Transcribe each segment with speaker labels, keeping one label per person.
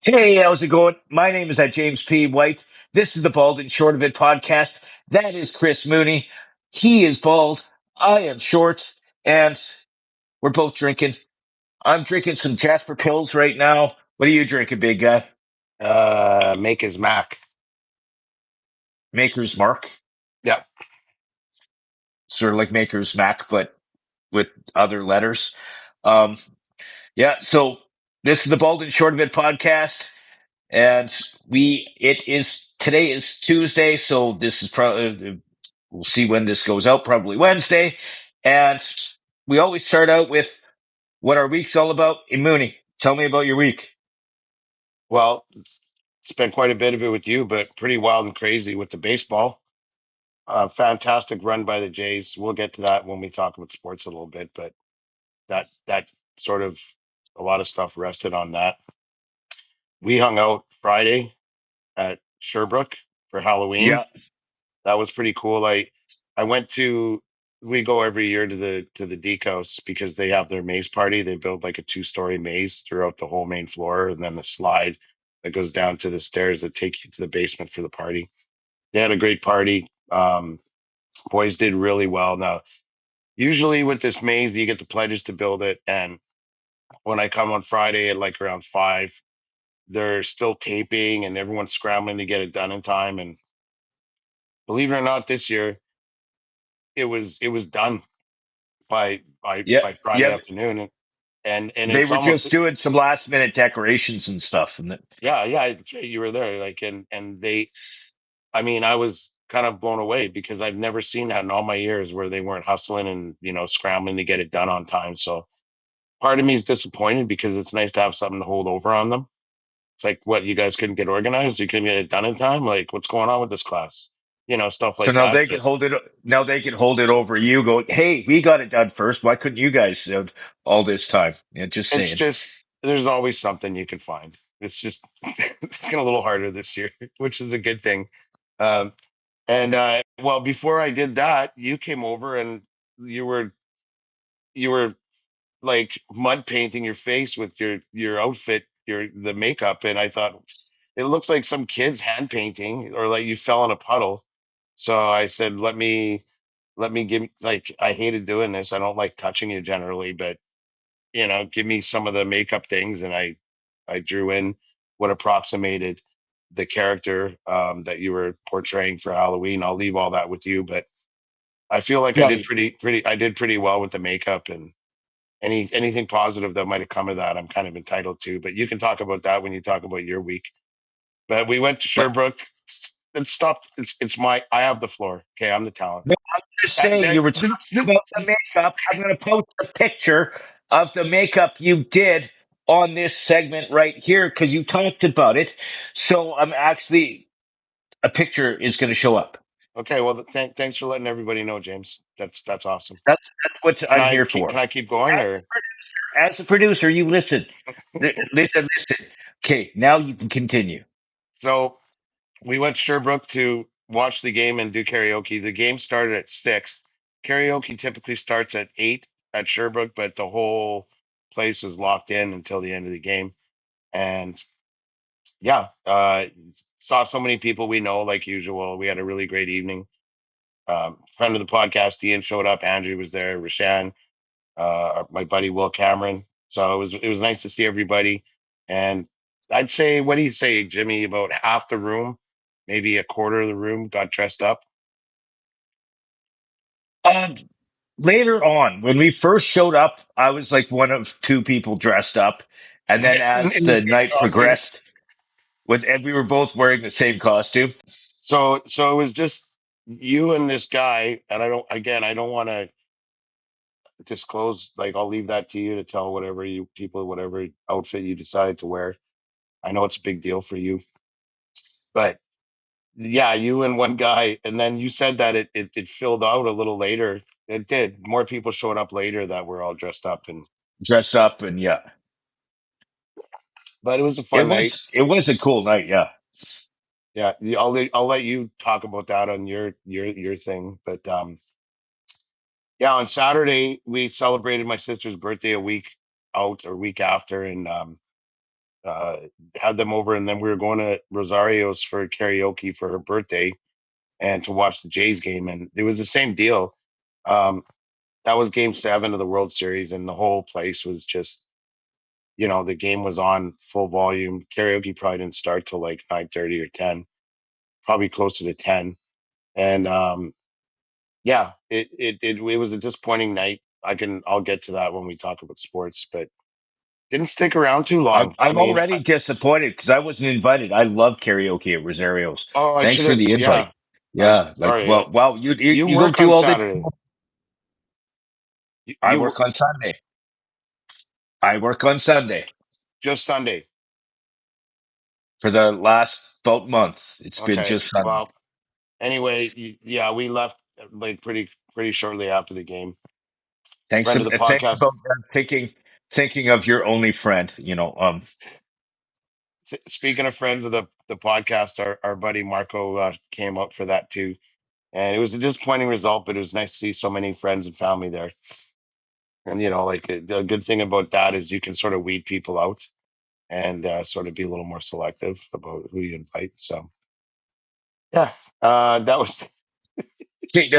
Speaker 1: Hey, how's it going? My name is James P. White. This is the Bald and Short of It podcast. That is Chris Mooney. He is bald. I am short, and we're both drinking. I'm drinking some Jasper pills right now. What are you drinking, big guy?
Speaker 2: Make his Mac.
Speaker 1: Maker's Mark,
Speaker 2: Yeah.
Speaker 1: sort of like Maker's Mac, but with other letters. Um, yeah. So this is the Bald and Short of It podcast. And it is, today is Tuesday. So this is probably, we'll see when this goes out, probably Wednesday. And we always start out with what our week's all about. Hey, Mooney, tell me about your week.
Speaker 2: Well, spent quite a bit of it with you, but pretty wild and crazy with the baseball. Fantastic run by the Jays. We'll get to that when we talk about sports a little bit, but that sort of a lot of stuff rested on that. We hung out Friday at Sherbrooke for Halloween.
Speaker 1: Yeah.
Speaker 2: That was pretty cool. I went to we go every year to the Deke House because they have their maze party. They build like a two-story maze throughout the whole main floor, and then the slide that goes down to the stairs that take you to the basement for the party. They had a great party. Boys did really well. Now, usually with this maze, you get the pledges to build it, and when I come on Friday at like around 5, they're still taping and everyone's scrambling to get it done in time. And believe it or not, this year it was done
Speaker 1: Yeah.
Speaker 2: by Friday
Speaker 1: Yeah.
Speaker 2: afternoon, and
Speaker 1: They
Speaker 2: it's
Speaker 1: were
Speaker 2: almost
Speaker 1: just doing some last minute decorations and stuff.
Speaker 2: yeah, that's right, you were there, like, and they, I mean, I was kind of blown away because I've never seen that in all my years where they weren't hustling and scrambling to get it done on time. So part of me is disappointed because it's nice to have something to hold over on them. It's like, what, you guys couldn't get organized, you couldn't get it done in time, like what's going on with this class, stuff
Speaker 1: So
Speaker 2: like
Speaker 1: now
Speaker 2: that.
Speaker 1: they can
Speaker 2: But
Speaker 1: hold it. Now they can hold it over you. Go, hey, we got it done first. Why couldn't you guys have all this time? Yeah, just
Speaker 2: it's
Speaker 1: saying.
Speaker 2: just there's always something you can find. It's just it's getting a little harder this year, which is a good thing. Um, and well, before I did that, you came over and you were you were like mud painting your face with your outfit, the makeup, and I thought it looks like some kid's hand painting or like you fell in a puddle. So I said, let me give, like, I hated doing this. I don't like touching you generally, but give me some of the makeup things, and I drew in what approximated the character that you were portraying for Halloween. I'll leave all that with you, but I feel like I
Speaker 1: Yeah.
Speaker 2: did pretty well with the makeup, and anything positive that might have come of that, I'm kind of entitled to. But you can talk about that when you talk about your week. But we went to
Speaker 1: But
Speaker 2: Sherbrooke. It stopped. It's my. I have the floor. Okay, I'm the talent.
Speaker 1: no, I'm just saying you were talking about the makeup. I'm going to post a picture of the makeup you did on this segment right here because you talked about it. So I'm actually a picture is going to show up.
Speaker 2: Okay, well, thanks for letting everybody know, James. That's awesome.
Speaker 1: That's what
Speaker 2: Can
Speaker 1: I'm
Speaker 2: I
Speaker 1: here
Speaker 2: keep can
Speaker 1: for.
Speaker 2: I keep going, or
Speaker 1: As a producer, you listen. Listen. Okay, now you can continue.
Speaker 2: so we went to Sherbrooke to watch the game and do karaoke. The game started at 6. Karaoke typically starts at 8 at Sherbrooke, but the whole place was locked in until the end of the game. And yeah, saw so many people we know, like usual. We had a really great evening. Friend of the podcast, Ian, showed up. Andrew was there. Rashan, my buddy Will Cameron. So it was nice to see everybody. And I'd say, what do you say, Jimmy? About half the room, maybe a quarter of the room, got dressed up.
Speaker 1: Um, Later on, when we first showed up, I was like one of two people dressed up. And then as
Speaker 2: In the
Speaker 1: the
Speaker 2: same
Speaker 1: night
Speaker 2: costume.
Speaker 1: progressed, and we were both wearing the same costume.
Speaker 2: So it was just you and this guy, and I don't want to disclose. Like, I'll leave that to you to tell whatever you people, whatever outfit you decide to wear. I know it's a big deal for you, but yeah, you and one guy, and then you said that it filled out a little later. It did. More people showed up later that were all dressed up, and
Speaker 1: Dressed up, and yeah,
Speaker 2: but it was a fun night.
Speaker 1: it was a cool night. Yeah.
Speaker 2: Yeah, I'll let you talk about that on your thing, but yeah, on Saturday we celebrated my sister's birthday a week out or week after, and uh, had them over, and then we were going to Rosario's for karaoke for her birthday and to watch the Jays game, and it was the same deal. Um, that was Game 7 of the World Series, and the whole place was just, the game was on full volume. Karaoke probably didn't start till like 9:30 or 10, probably closer to 10. And yeah, it was a disappointing night. I'll get to that when we talk about sports, but didn't stick around too
Speaker 1: I'm
Speaker 2: long. I
Speaker 1: I'm
Speaker 2: mean,
Speaker 1: already disappointed because I wasn't invited. I love karaoke at Rosario's.
Speaker 2: oh, I
Speaker 1: Thanks
Speaker 2: should
Speaker 1: for
Speaker 2: have.
Speaker 1: the invite.
Speaker 2: Yeah, I'm
Speaker 1: Yeah, like
Speaker 2: sorry.
Speaker 1: well, wow,
Speaker 2: You
Speaker 1: you go
Speaker 2: work
Speaker 1: do
Speaker 2: on
Speaker 1: all the.
Speaker 2: Saturday. You,
Speaker 1: I
Speaker 2: you
Speaker 1: work on Sunday. I work on Sunday
Speaker 2: just Sunday.
Speaker 1: for the last about month. It's been
Speaker 2: Okay.
Speaker 1: just Sunday.
Speaker 2: Well, anyway, yeah, we left like pretty shortly after the game. Friend of the
Speaker 1: Thanks
Speaker 2: podcast.
Speaker 1: about thinking of your only friend.
Speaker 2: Speaking of friends of the podcast, our buddy Marco came up for that too, and it was a disappointing result, but it was nice to see so many friends and family there. And like the good thing about that is you can sort of weed people out and sort of be a little more selective about who you invite. So yeah, that was.
Speaker 1: Okay,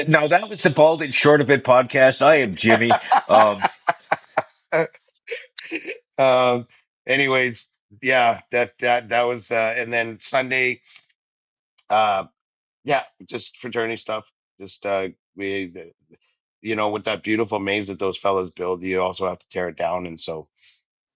Speaker 1: now that was the Bald and Short of It podcast. I am Jimmy.
Speaker 2: um. Anyways, yeah, that was, and then Sunday, uh, yeah, just fraternity stuff. Just we, with that beautiful maze that those fellas build, you also have to tear it down, and so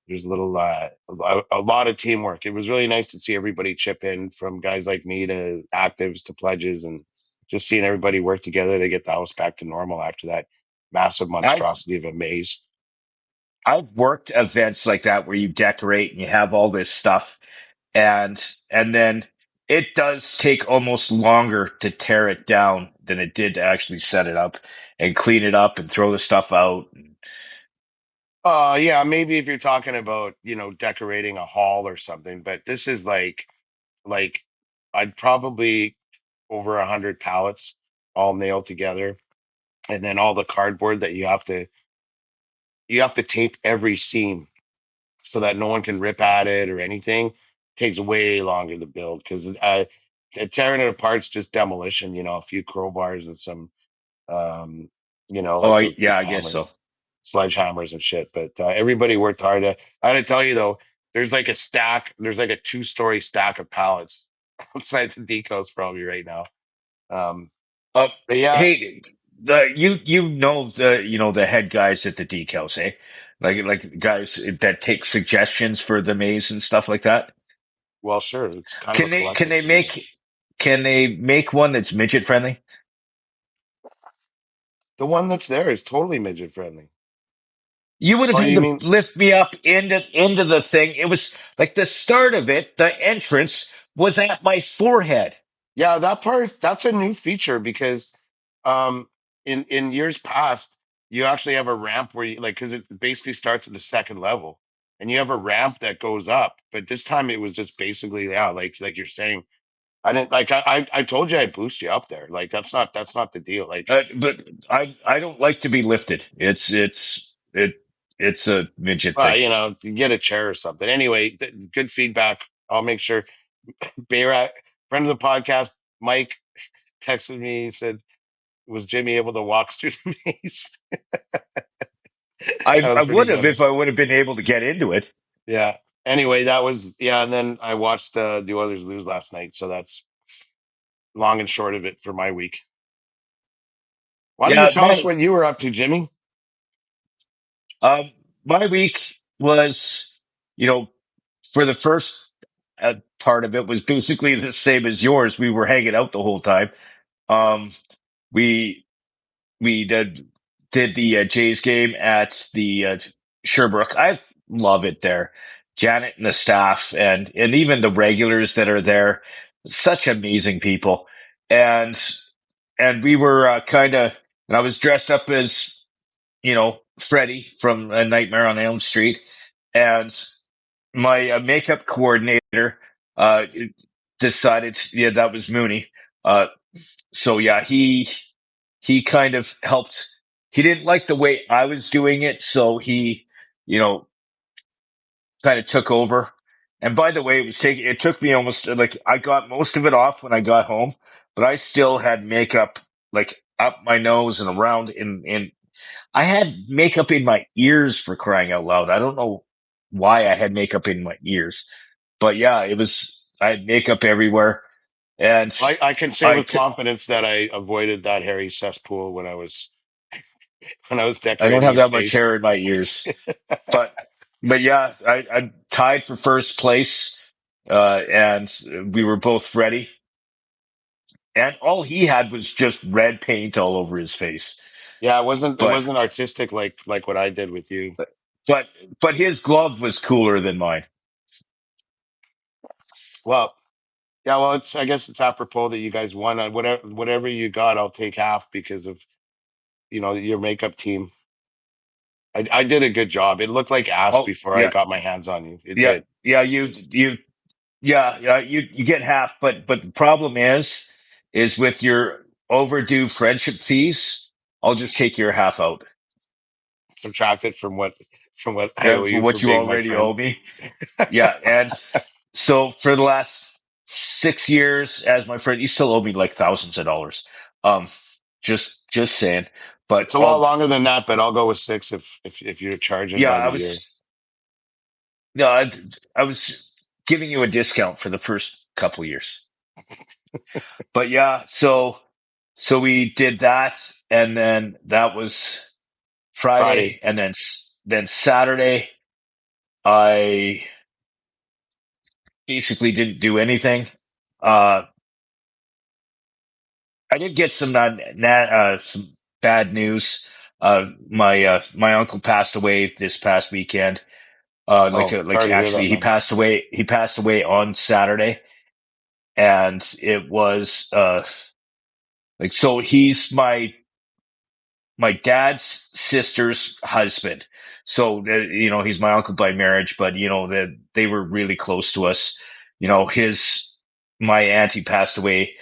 Speaker 2: there's a lot of teamwork. It was really nice to see everybody chip in, from guys like me to actives to pledges, and just seeing everybody work together to get the house back to normal after that massive
Speaker 1: I've
Speaker 2: monstrosity of a maze.
Speaker 1: I've worked events like that where you decorate and you have all this stuff, and then it does take almost longer to tear it down than it did to actually set it up and clean it up and throw the stuff out.
Speaker 2: Yeah, maybe if you're talking about, decorating a hall or something, but this is like I'd probably over 100 pallets all nailed together, and then all the cardboard that you have to tape every seam so that no one can rip at it or anything. Takes way longer to build because tearing it apart's just demolition. A few crowbars and some, um,
Speaker 1: Oh,
Speaker 2: like the
Speaker 1: yeah, I guess so.
Speaker 2: hammers, sledgehammers and shit. But everybody worked hard. I had to tell you though, there's like a stack. There's like a two-story stack of pallets outside the decos probably right now. Um,
Speaker 1: Uh,
Speaker 2: but yeah,
Speaker 1: hey, the head guys at the decals, eh? Like guys that take suggestions for the maze and stuff like that.
Speaker 2: well, sure, it's kind of a
Speaker 1: Can they can
Speaker 2: collective
Speaker 1: they
Speaker 2: team.
Speaker 1: make one that's midget friendly?
Speaker 2: The one that's there is totally midget friendly.
Speaker 1: You would have
Speaker 2: Oh,
Speaker 1: had
Speaker 2: you
Speaker 1: to
Speaker 2: mean?
Speaker 1: lift me up into the thing. It was like the start of it. The entrance was at my forehead.
Speaker 2: Yeah, that part, that's a new feature because um in years past you actually have a ramp where you like, because it basically starts at the second level, and you have a ramp that goes up, but this time it was just basically, yeah, like you're saying. I didn't like I told you I'd boost you up there. Like that's not the deal. Like,
Speaker 1: But I don't like to be lifted. It's a midget thing.
Speaker 2: you get a chair or something. Anyway, good feedback. I'll make sure. Bayrat, friend of the podcast, Mike texted me, said, was Jimmy able to walk through the maze? That
Speaker 1: I
Speaker 2: was pretty
Speaker 1: would have
Speaker 2: funny.
Speaker 1: if I would have been able to get into it.
Speaker 2: Yeah. Anyway, that was, yeah. And then I watched the Oilers lose last night, so that's long and short of it for my week. Why don't you
Speaker 1: Yeah,
Speaker 2: tell us what you were up to, Jimmy?
Speaker 1: um, my week was, you know, for the first part of it was basically the same as yours. We were hanging out the whole time. Um, we we did the Jays game at the Sherbrooke. I love it there. Janet and the staff and even the regulars that are there, such amazing people. And we were kind of, and I was dressed up as Freddy from A Nightmare on Elm Street, and my makeup coordinator uh decided, yeah, that was Mooney. So yeah, he kind of helped. He didn't like the way I was doing it, so he, you know, kind of took over. And by the way, it took me almost like I got most of it off when I got home, but I still had makeup like up my nose and around in I had makeup in my ears for crying out loud. I don't know why I had makeup in my ears, but yeah, I had makeup everywhere and
Speaker 2: I can say
Speaker 1: I,
Speaker 2: with
Speaker 1: t-
Speaker 2: confidence that I avoided that hairy cesspool when I was
Speaker 1: I don't
Speaker 2: decorating
Speaker 1: have
Speaker 2: your
Speaker 1: that much
Speaker 2: face.
Speaker 1: hair in my ears, but, but yeah, I tied for first place. And we were both ready. And all he had was just red paint all over his face.
Speaker 2: Yeah, it
Speaker 1: But,
Speaker 2: wasn't artistic like what I did with you.
Speaker 1: but, but his glove was cooler than mine.
Speaker 2: Well, yeah, well, I guess it's apropos that you guys won. Whatever you got, I'll take half because of your makeup team. I did a good job. It looked like ass
Speaker 1: Oh,
Speaker 2: before I
Speaker 1: yeah,
Speaker 2: got my hands on you. It
Speaker 1: yeah,
Speaker 2: did.
Speaker 1: yeah. You get half, but the problem is with your overdue friendship fees, I'll just take your half out.
Speaker 2: Subtract it from what I
Speaker 1: Yeah,
Speaker 2: owe
Speaker 1: for
Speaker 2: you for
Speaker 1: what you
Speaker 2: being my
Speaker 1: already
Speaker 2: friend.
Speaker 1: owe me. Yeah, and so for the last 6 years as my friend, you still owe me like thousands of dollars. Um, just saying. But
Speaker 2: It's a lot longer than that, but I'll go with 6 if you're charging
Speaker 1: yeah,
Speaker 2: by the year.
Speaker 1: no, I was giving you a discount for the first couple years. But yeah, so we did that, and then that was
Speaker 2: Friday.
Speaker 1: Friday, and then Saturday, I basically didn't do anything. Uh, I did get some bad news. My uncle passed away this past weekend.
Speaker 2: Oh,
Speaker 1: Like
Speaker 2: sorry to hear that,
Speaker 1: actually,
Speaker 2: man.
Speaker 1: he passed away on Saturday, and it was like so. He's my dad's sister's husband. So, he's my uncle by marriage, but that they were really close to us. My auntie passed away,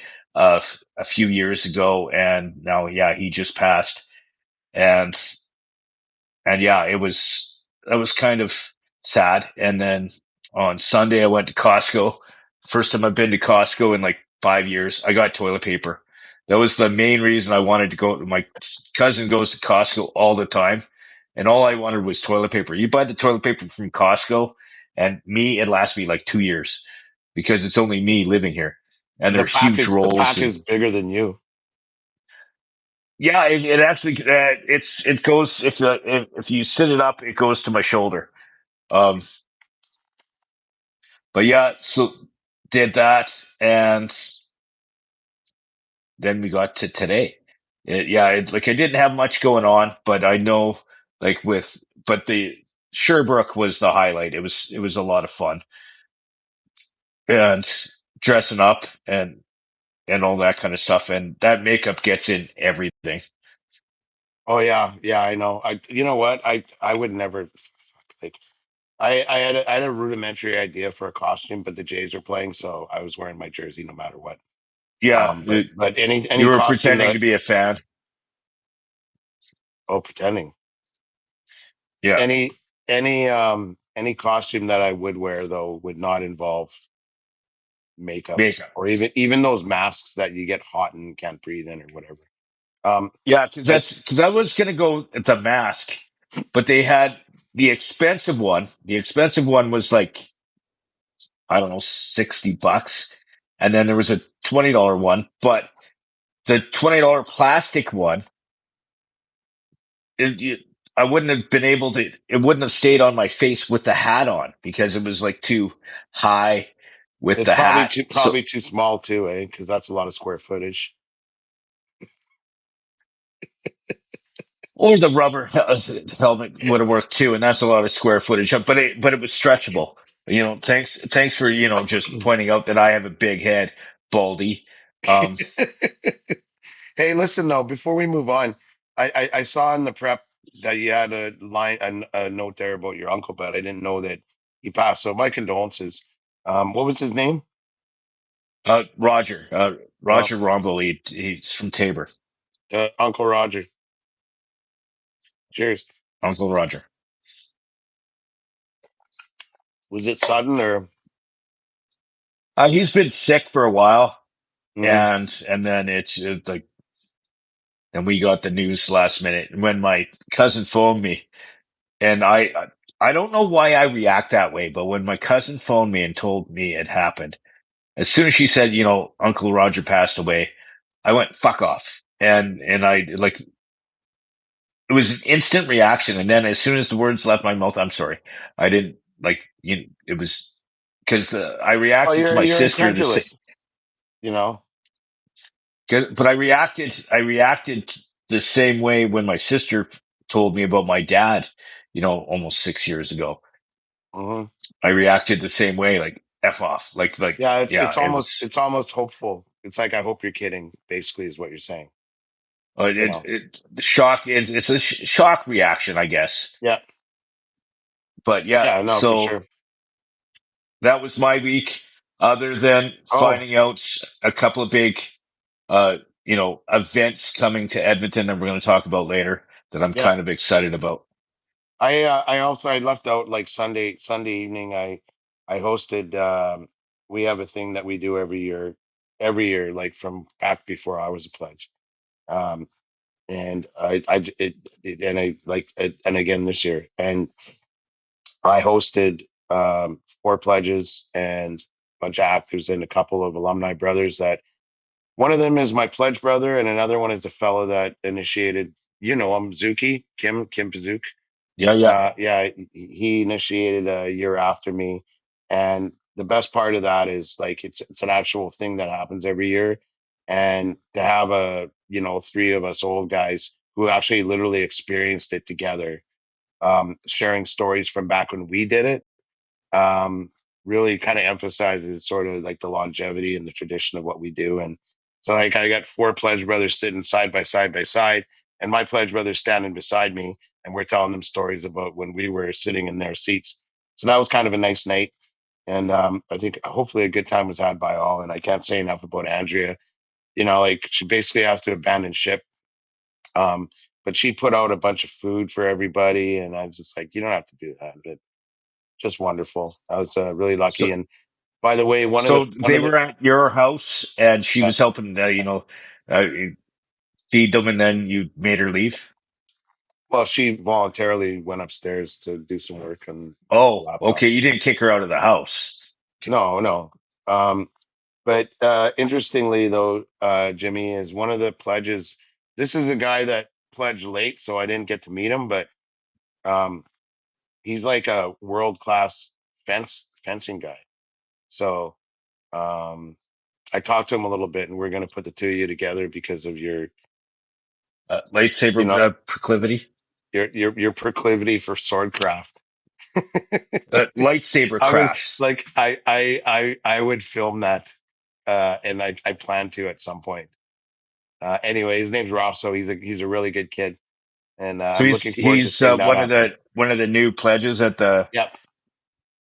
Speaker 1: a few years ago, and now, yeah, he just passed. And yeah, that was kind of sad. And then on Sunday, I went to Costco. First time I've been to Costco in like 5 years. I got toilet paper. That was the main reason I wanted to go. My cousin goes to Costco all the time, and all I wanted was toilet paper. You buy the toilet paper from Costco, and it lasts me like 2 years because it's only me living here, and
Speaker 2: The
Speaker 1: there's
Speaker 2: pack
Speaker 1: huge
Speaker 2: is the
Speaker 1: rolls.
Speaker 2: pack
Speaker 1: And
Speaker 2: is bigger than you.
Speaker 1: yeah, it actually it goes if you sit it up, it goes to my shoulder. Um, but yeah, so did that, and then we got to today. Like I didn't have much going on, but I know but the Sherbrooke was the highlight. It was a lot of fun and dressing up and all that kind of stuff, and that makeup gets in everything.
Speaker 2: Oh yeah, yeah, I know. You know what? I would never like. I had a rudimentary idea for a costume, but the Jays are playing, so I was wearing my jersey no matter what.
Speaker 1: Yeah,
Speaker 2: But
Speaker 1: you
Speaker 2: any
Speaker 1: were
Speaker 2: costume
Speaker 1: pretending
Speaker 2: that
Speaker 1: to be a fan.
Speaker 2: pretending
Speaker 1: Yeah,
Speaker 2: any any costume that I would wear though would not involve makeup
Speaker 1: makeup.
Speaker 2: or even those masks that you get hot and can't breathe in or whatever. Um,
Speaker 1: Yeah,
Speaker 2: I
Speaker 1: because I was gonna go at the mask, but they had the expensive one. The expensive one was like, I don't know, $60, and then there was a $20 one. But the $20 plastic one, it, it, I wouldn't have been able to. It wouldn't have stayed on my face with the hat on because it was like too high with
Speaker 2: it's
Speaker 1: the hat. So,
Speaker 2: probably too small too, eh? Because that's a lot of square footage.
Speaker 1: or the rubber helmet would have worked too, and that's a lot of square footage. But it was stretchable. Thanks for just pointing out that I have a big head, Baldy. Um,
Speaker 2: Hey, listen though, before we move on, I saw in the prep that you had a note there about your uncle, but I didn't know that he passed. So my condolences. What was his name?
Speaker 1: Roger,
Speaker 2: Uh,
Speaker 1: Roger Rumble. He's from Tabor.
Speaker 2: Uncle Roger. Cheers.
Speaker 1: Uncle Roger.
Speaker 2: Was it sudden or?
Speaker 1: He's been sick for a while,
Speaker 2: Mhm.
Speaker 1: and then it's like, and we got the news last minute when my cousin phoned me, and I don't know why I react that way, but when my cousin phoned me and told me it happened, as soon as she said, Uncle Roger passed away, I went, fuck off. And I like, it was an instant reaction. And then as soon as the words left my mouth, I'm sorry. I didn't like, it was because I
Speaker 2: Oh,
Speaker 1: reacted to my
Speaker 2: you're
Speaker 1: sister the same,
Speaker 2: incredulous, you know.
Speaker 1: but I reacted the same way when my sister told me about my dad, almost 6 years ago.
Speaker 2: Hmm.
Speaker 1: I reacted the same way, like F off,
Speaker 2: Yeah,
Speaker 1: yeah, it was.
Speaker 2: it's almost hopeful. It's like I hope you're kidding. Basically, is what you're saying. You know.
Speaker 1: The shock is it's a shock reaction, I guess.
Speaker 2: Yeah.
Speaker 1: But yeah,
Speaker 2: Yeah. No, for
Speaker 1: so
Speaker 2: sure.
Speaker 1: that was my week. Other than
Speaker 2: Oh,
Speaker 1: finding out a couple of big, events coming to Edmonton that we're going to talk about later that I'm
Speaker 2: yeah.
Speaker 1: kind of excited about.
Speaker 2: I also I left out like Sunday evening. I hosted. We have a thing that we do every year, like from back before I was a pledge. Um, and and I like it, and again this year, and I hosted four pledges and a bunch of actors and a couple of alumni brothers. That one of them is my pledge brother, and another one is a fellow that initiated. You know him, Zuki Kim Pazook.
Speaker 1: Yeah, yeah.
Speaker 2: Yeah, he initiated a year after me, and the best part of that is like it's an actual thing that happens every year, and to have three of us old guys who actually literally experienced it together, sharing stories from back when we did it, um, really kind of emphasizes sort of like the longevity and the tradition of what we do. And so like I got four pledge brothers sitting side by side, and my pledge brothers standing beside me, and we're telling them stories about when we were sitting in their seats. So that was kind of a nice night. And I think hopefully a good time was had by all. And I can't say enough about Andrea. Like she basically has to abandon ship. Um, but she put out a bunch of food for everybody, and I was just like, you don't have to do that. But just wonderful. I was really
Speaker 1: So,
Speaker 2: lucky. And by the way,
Speaker 1: so
Speaker 2: one
Speaker 1: they
Speaker 2: of the
Speaker 1: were at your house and she
Speaker 2: uh,
Speaker 1: was helping, uh, feed them and then you made her leave.
Speaker 2: well, she voluntarily went upstairs to do some work on the
Speaker 1: Oh,
Speaker 2: laptop.
Speaker 1: okay. You didn't kick her out of the house.
Speaker 2: No, no. Um, but interestingly, though, Jimmy is one of the pledges. This is a guy that pledged late, so I didn't get to meet him. But um, he's like a world class fencing guy. So um, I talked to him a little bit, and we're going to put the two of you together because of you
Speaker 1: Lightsaber
Speaker 2: know,
Speaker 1: proclivity.
Speaker 2: your proclivity for swordcraft.
Speaker 1: Lightsaber
Speaker 2: I would
Speaker 1: crafts.
Speaker 2: like I would film that, and I plan to at some point. Anyway, his name's Rosso. He's a really good kid, and
Speaker 1: So
Speaker 2: I'm
Speaker 1: he's
Speaker 2: looking forward to
Speaker 1: he's
Speaker 2: seeing that
Speaker 1: one of
Speaker 2: happen.
Speaker 1: the new pledges at the.
Speaker 2: Yep,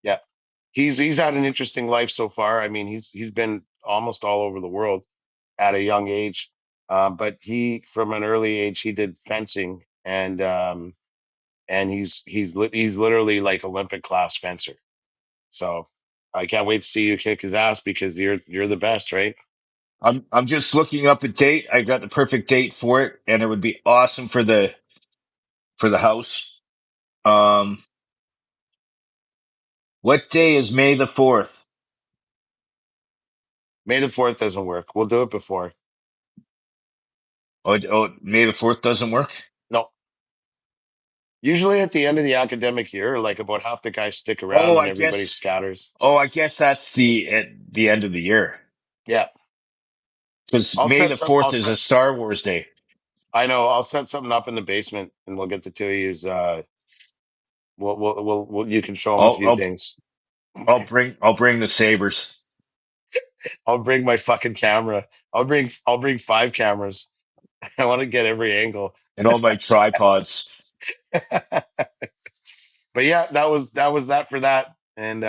Speaker 2: yep. He's had an interesting life so far. I mean, he's been almost all over the world at a young age, but he from an early age he did fencing, and he's literally like Olympic class fencer. So I can't wait to see you kick his ass because you're the best, right?
Speaker 1: I'm just looking up a date. I got the perfect date for it, and it would be awesome for the house. Um, what day is May the 4th?
Speaker 2: May the 4th doesn't work. We'll do it before.
Speaker 1: Oh, May the 4th doesn't work.
Speaker 2: No, usually at the end of the academic year, like about half the guys stick
Speaker 1: Oh,
Speaker 2: around and
Speaker 1: I
Speaker 2: everybody
Speaker 1: guess.
Speaker 2: scatters.
Speaker 1: Oh, I guess that's the end of the year
Speaker 2: Yeah,
Speaker 1: because
Speaker 2: I'll
Speaker 1: May
Speaker 2: set
Speaker 1: the
Speaker 2: some.
Speaker 1: 4th is a Star Wars day.
Speaker 2: I know. I'll set something up in the basement, and we'll get the two of yous. You can show them a
Speaker 1: I'll
Speaker 2: few
Speaker 1: I'll
Speaker 2: things.
Speaker 1: I'll bring the sabers
Speaker 2: I'll bring my fucking camera. I'll bring five cameras. I want to get every angle.
Speaker 1: and all my tripods.
Speaker 2: But yeah, that was that for that, and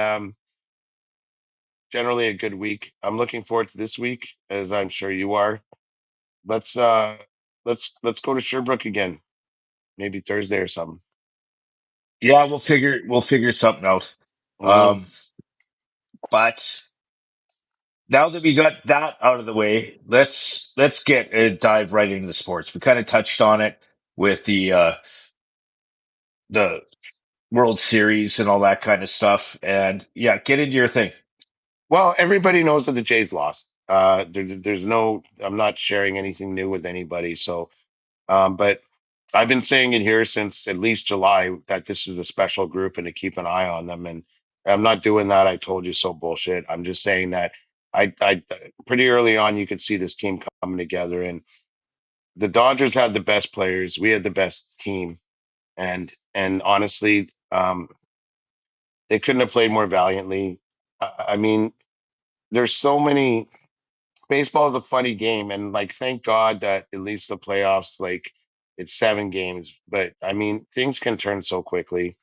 Speaker 2: generally a good week. I'm looking forward to this week, as I'm sure you are. Let's uh let's go to Sherbrooke again, maybe Thursday or something.
Speaker 1: Yeah, we'll figure something out.
Speaker 2: Hmm.
Speaker 1: Um, But now that we got that out of the way, let's get dive right into the sports. We kind of touched on it with the World Series and all that kind of stuff. And yeah, get into your thing.
Speaker 2: Well, everybody knows that the Jays lost. There's no, I'm not sharing anything new with anybody. So, but I've been saying it here since at least July that this is a special group and to keep an eye on them. And I'm not doing that. I told you so bullshit. I'm just saying that I pretty early on you could see this team coming together, and the Dodgers had the best players. We had the best team, and honestly, they couldn't have played more valiantly. I mean, there's so many. Baseball is a funny game, and like, thank God that at least the playoffs, like, it's 7 games. But I mean, things can turn so quickly.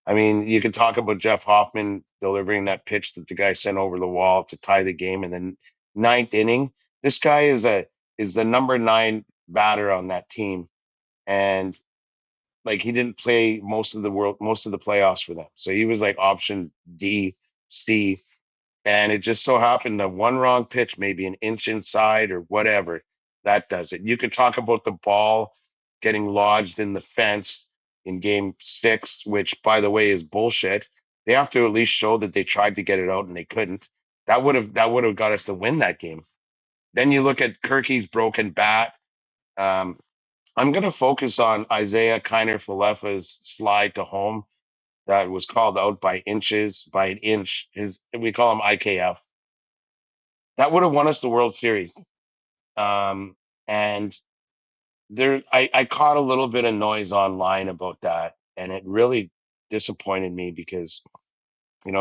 Speaker 2: I mean, you can talk about Jeff Hoffman delivering that pitch that the guy sent over the wall to tie the game in the ninth inning. This guy is the number 9 batter on that team, and like, he didn't play most of the playoffs for them, so he was like option D, C, and it just so happened that one wrong pitch, maybe an inch inside or whatever, that does it. You could talk about the ball getting lodged in the fence in game 6, which, by the way, is bullshit. They have to at least show that they tried to get it out and they couldn't. That would have got us to win that game. Then you look at Kirky's broken bat. Um, I'm going to focus on Isaiah Kiner Falefa's slide to home that was called out by an inch. We call him IKF. That would have won us the World Series. Um, and I caught a little bit of noise online about that, and it really disappointed me because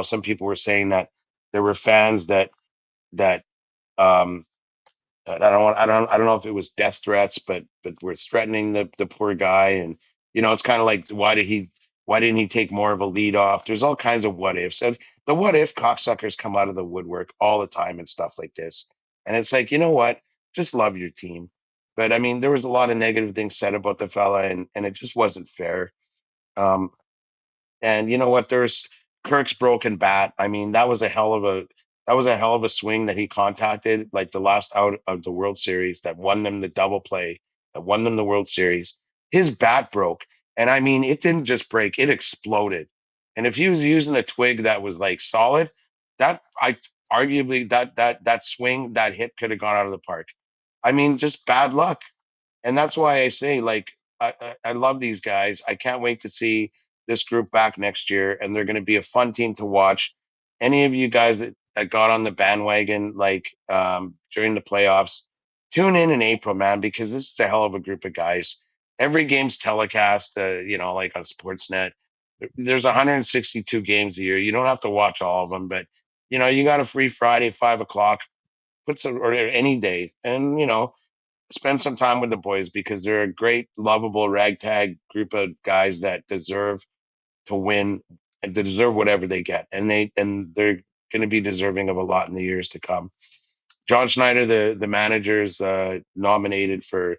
Speaker 2: some people were saying that there were fans that um, I don't know if it was death threats, but were threatening the poor guy, and it's kind of like, why didn't he take more of a lead off? There's all kinds of what ifs, and the what if cocksuckers come out of the woodwork all the time and stuff like this, and it's like, you know what, just love your team. But I mean, there was a lot of negative things said about the fella, and it just wasn't fair. Um, and you know what? There's Kirk's broken bat. I mean, that was a hell of a swing that he contacted, like the last out of the World Series that won them the double play, that won them the World Series. His bat broke, and I mean, it didn't just break; it exploded. And if he was using a twig that was like solid, that I arguably that swing, that hit could have gone out of the park. I mean, just bad luck. And that's why I say, like, I love these guys. I can't wait to see this group back next year, and they're going to be a fun team to watch. Any of you guys that got on the bandwagon, like, during the playoffs, tune in April, man, because this is a hell of a group of guys. Every game's telecast, like on Sportsnet. There's 162 games a year. You don't have to watch all of them, but you got a free Friday, 5 o'clock, or any day, and spend some time with the boys because they're a great, lovable ragtag group of guys that deserve to win and they deserve whatever they get, and they're going to be deserving of a lot in the years to come. John Schneider, the manager's nominated for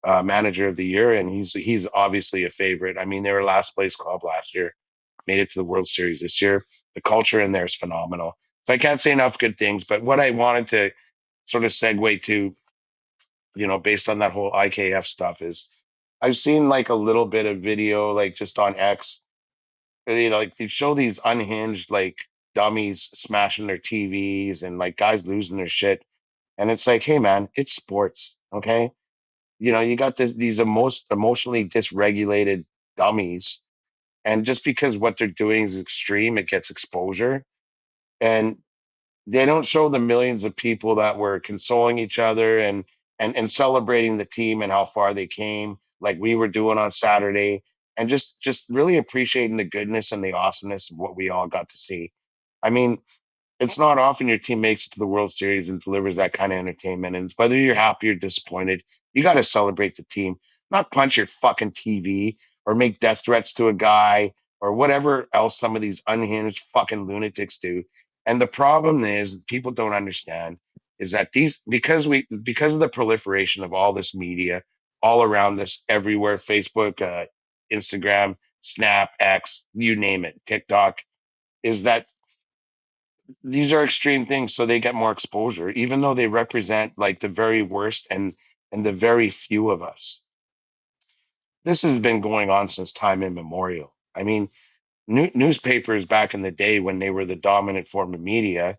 Speaker 2: manager of the year, and he's obviously a favorite. I mean, they were last place club last year, made it to the World Series this year. The culture in there is phenomenal. So I can't say enough good things. But what I wanted to sort of segue to, based on that whole IKF stuff, is I've seen like a little bit of video, like just on X, like they show these unhinged, like, dummies smashing their TVs and like guys losing their shit. And it's like, hey man, it's sports. Okay. You got these emotionally dysregulated dummies. And just because what they're doing is extreme, it gets exposure. And they don't show the millions of people that were consoling each other and celebrating the team and how far they came, like we were doing on Saturday, and just really appreciating the goodness and the awesomeness of what we all got to see. I mean, it's not often your team makes it to the World Series and delivers that kind of entertainment. And whether you're happy or disappointed, you got to celebrate the team, not punch your fucking TV or make death threats to a guy or whatever else some of these unhinged fucking lunatics do. And the problem is, people don't understand, is that because of the proliferation of all this media all around us, everywhere, Facebook, Instagram, Snap, X, you name it, TikTok, is that these are extreme things, so they get more exposure, even though they represent like the very worst and the very few of us. This has been going on since time immemorial. I mean, newspapers back in the day when they were the dominant form of media,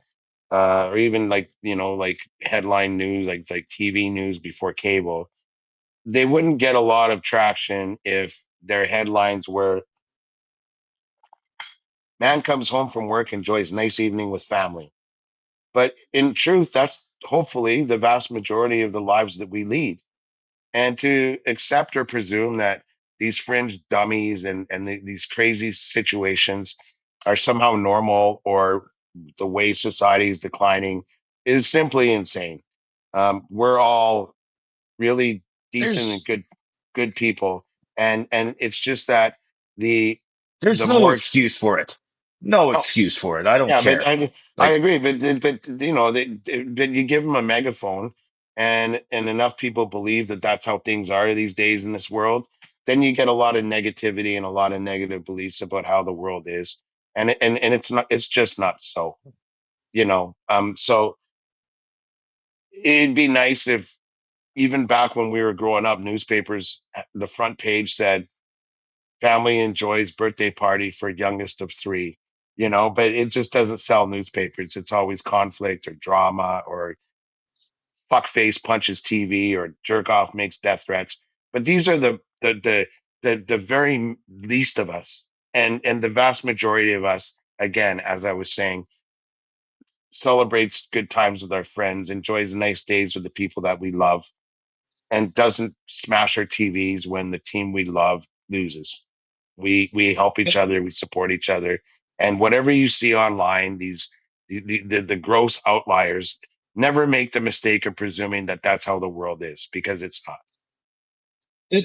Speaker 2: or even like like headline news, like TV news before cable, they wouldn't get a lot of traction if their headlines were "Man comes home from work, enjoys nice evening with family." But in truth, that's hopefully the vast majority of the lives that we lead. And to accept or presume that these fringe dummies and these crazy situations are somehow normal or the way society is declining is simply insane. We're all really decent and
Speaker 1: There's
Speaker 2: good people, and it's just that the
Speaker 1: there's
Speaker 2: the
Speaker 1: no
Speaker 2: more
Speaker 1: excuse for it. No
Speaker 2: oh,
Speaker 1: excuse for it. I don't
Speaker 2: yeah, but
Speaker 1: care.
Speaker 2: I
Speaker 1: Like
Speaker 2: agree, but but you give them a megaphone, and enough people believe that that's how things are these days in this world, then you get a lot of negativity and a lot of negative beliefs about how the world is, and it's just not so, so it'd be nice if even back when we were growing up, newspapers the front page said family enjoys birthday party for youngest of three, but it just doesn't sell newspapers. It's always conflict or drama or fuckface punches TV or jerk off makes death threats. But these are the very least of us. And the vast majority of us, again, as I was saying, celebrates good times with our friends, enjoys nice days with the people that we love, and doesn't smash our TVs when the team we love loses. We help each other, we support each other, and whatever you see online, the gross outliers, never make the mistake of presuming that that's how the world is because it's not.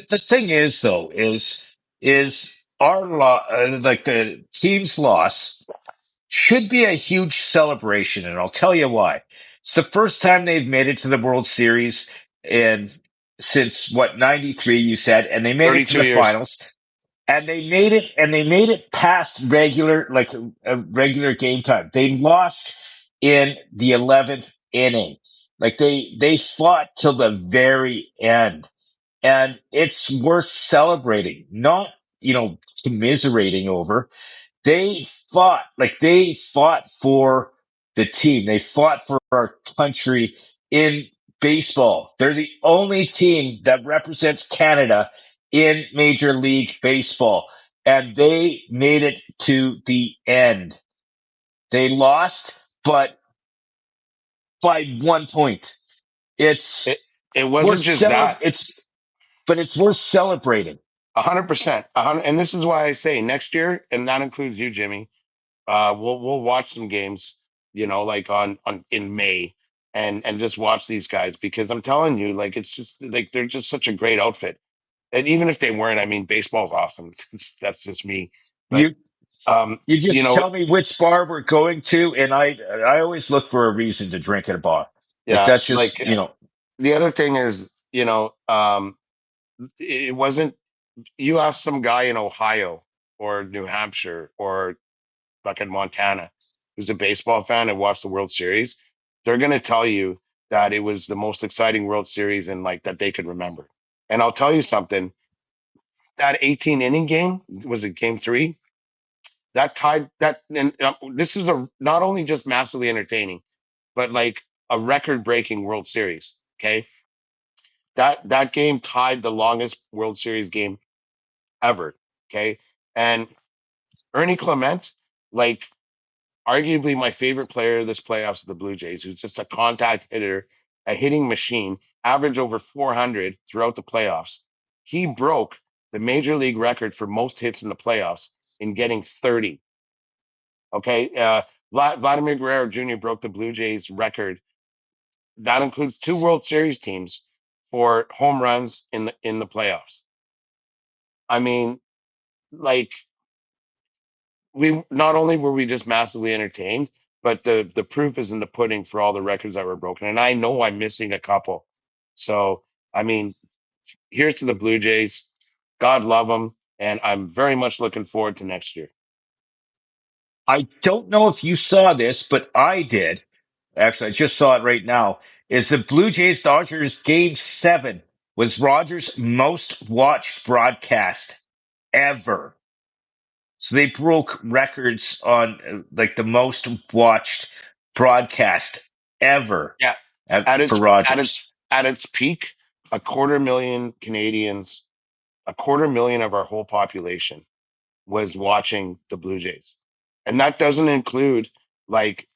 Speaker 1: the thing is though is our like the team's loss should be a huge celebration, and I'll tell you why. It's the first time they've made it to the World Series in since what 93 you said, and they made it to
Speaker 2: 32
Speaker 1: the
Speaker 2: years.
Speaker 1: finals. And they made it past regular, like a regular game time. They lost in the 11th inning. Like they fought till the very end, and it's worth celebrating, not, commiserating over. They fought for the team. They fought for our country in baseball. They're the only team that represents Canada in Major League Baseball. And they made it to the end. They lost, but by 1 point.
Speaker 2: It
Speaker 1: It's
Speaker 2: it
Speaker 1: worth
Speaker 2: wasn't just
Speaker 1: celeb.
Speaker 2: that.
Speaker 1: But it's worth celebrating.
Speaker 2: 100%. 100, and this is why I say next year, and that includes you, Jimmy. We'll watch some games, like on in May, and just watch these guys because I'm telling you, like it's just like they're just such a great outfit. And even if they weren't, I mean, baseball's awesome. That's just me. But
Speaker 1: You
Speaker 2: um,
Speaker 1: You
Speaker 2: you
Speaker 1: just
Speaker 2: know,
Speaker 1: tell me which bar we're going to, and I always look for a reason to drink at a bar. Like
Speaker 2: yeah,
Speaker 1: that's
Speaker 2: like
Speaker 1: just,
Speaker 2: the other thing is, it wasn't. You ask some guy in Ohio or New Hampshire or fucking Montana who's a baseball fan and watched the World Series, they're gonna tell you that it was the most exciting World Series in like that they could remember. And I'll tell you something, that 18 inning game was it game three? That tied that, and this is a not only just massively entertaining, but like a record breaking World Series. Okay. That game tied the longest World Series game ever. Okay. And Ernie Clement, like arguably my favorite player of this playoffs of the Blue Jays, who's just a contact hitter, a hitting machine, average over 400 throughout the playoffs. He broke the major league record for most hits in the playoffs in getting 30. Okay. Vladimir Guerrero Jr. broke the Blue Jays record. That includes two World Series teams for home runs in the playoffs. I mean, like we not only were we just massively entertained, but the proof is in the pudding for all the records that were broken. And I know I'm missing a couple. So I mean, here's to the Blue Jays. God love them, and I'm very much looking forward to next year.
Speaker 1: I don't know if you saw this, but I did. Actually, I just saw it right now. Is the Blue Jays Dodgers game 7 was Rogers' most watched broadcast ever. So they broke records on like the most watched broadcast ever
Speaker 2: Yeah, at
Speaker 1: for
Speaker 2: its
Speaker 1: Rogers.
Speaker 2: at its peak, a quarter million Canadians, a quarter million of our whole population was watching the Blue Jays, and that doesn't include like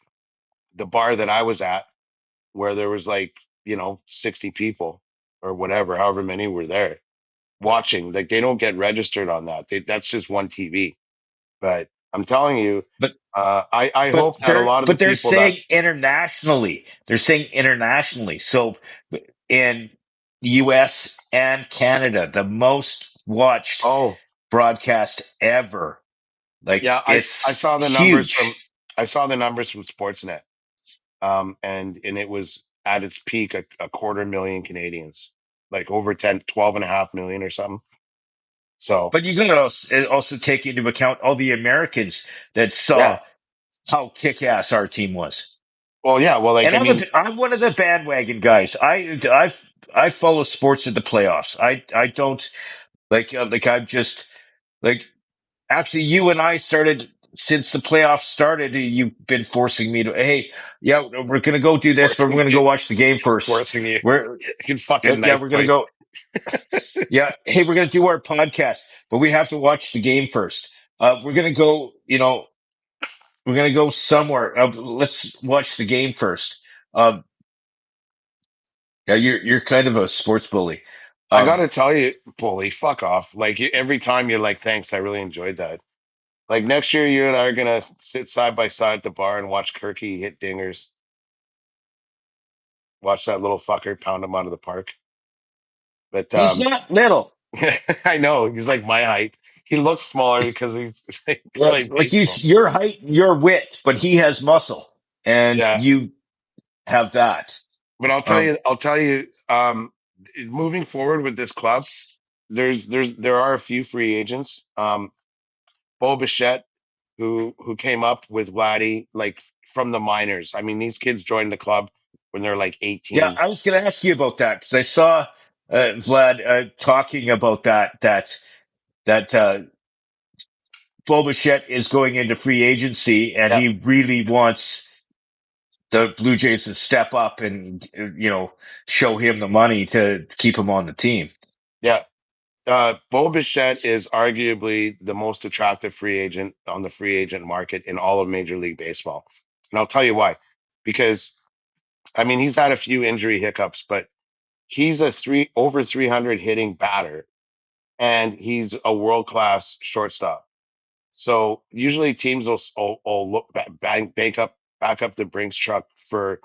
Speaker 2: the bar that I was at, where there was like 60 people or whatever, however many were there watching. Like they don't get registered on that. That's just one TV. But I'm telling you,
Speaker 1: But
Speaker 2: I
Speaker 1: but
Speaker 2: hope that a lot of the
Speaker 1: they're
Speaker 2: people that
Speaker 1: saying internationally. They're saying internationally. So in the US and Canada, the most watched
Speaker 2: oh
Speaker 1: broadcast ever. Like
Speaker 2: yeah, I
Speaker 1: it's
Speaker 2: saw the numbers from
Speaker 1: huge.
Speaker 2: Sportsnet, and it was at its peak a quarter million Canadians, like over 12.5 million or something. So
Speaker 1: But you gotta also take into account all the Americans that
Speaker 2: yeah,
Speaker 1: saw how kick-ass our team was.
Speaker 2: well yeah, well like
Speaker 1: And
Speaker 2: I mean,
Speaker 1: I'm one of the bandwagon guys. I follow sports in the playoffs. I don't like I'm just like actually you and I started since the playoffs started. You've been forcing me to hey yeah we're gonna go do this, but we're
Speaker 2: forcing
Speaker 1: gonna
Speaker 2: you,
Speaker 1: go watch the game first.
Speaker 2: forcing you,
Speaker 1: We're
Speaker 2: you fucking
Speaker 1: yeah
Speaker 2: knife
Speaker 1: we're gonna
Speaker 2: fight.
Speaker 1: go yeah hey we're gonna do our podcast, but we have to watch the game first. We're gonna go we're gonna go somewhere. Let's watch the game first. Um, yeah, you're kind of a sports bully.
Speaker 2: I
Speaker 1: Um,
Speaker 2: gotta tell you, bully, fuck off. Like every time you're like, thanks, I really enjoyed that. Like next year, you and I are gonna sit side by side at the bar and watch Kirky hit dingers. Watch that little fucker pound him out of the park. But
Speaker 1: he's not little.
Speaker 2: I know he's like my height. He looks smaller because he's like, playing
Speaker 1: Like you,
Speaker 2: baseball.
Speaker 1: your height, your width, but he has muscle, and
Speaker 2: Yeah,
Speaker 1: you have that.
Speaker 2: but
Speaker 1: Um,
Speaker 2: I'll tell you, moving forward with this club, there are a few free agents. Bo Bichette, who came up with Vladdy like from the minors. I mean, these kids joined the club when they're like
Speaker 1: yeah,
Speaker 2: 18.
Speaker 1: I was going to ask you about that because I saw Vlad talking about that Boba is going into free agency, and
Speaker 2: Yeah,
Speaker 1: he really wants the Blue Jays to step up and show him the money to keep him on the team.
Speaker 2: yeah. Bo Bichette is arguably the most attractive free agent on the free agent market in all of Major League Baseball. And I'll tell you why. Because, I mean, he's had a few injury hiccups, but he's a over 300 hitting batter and he's a world class shortstop. So usually teams will look back up the Brinks truck for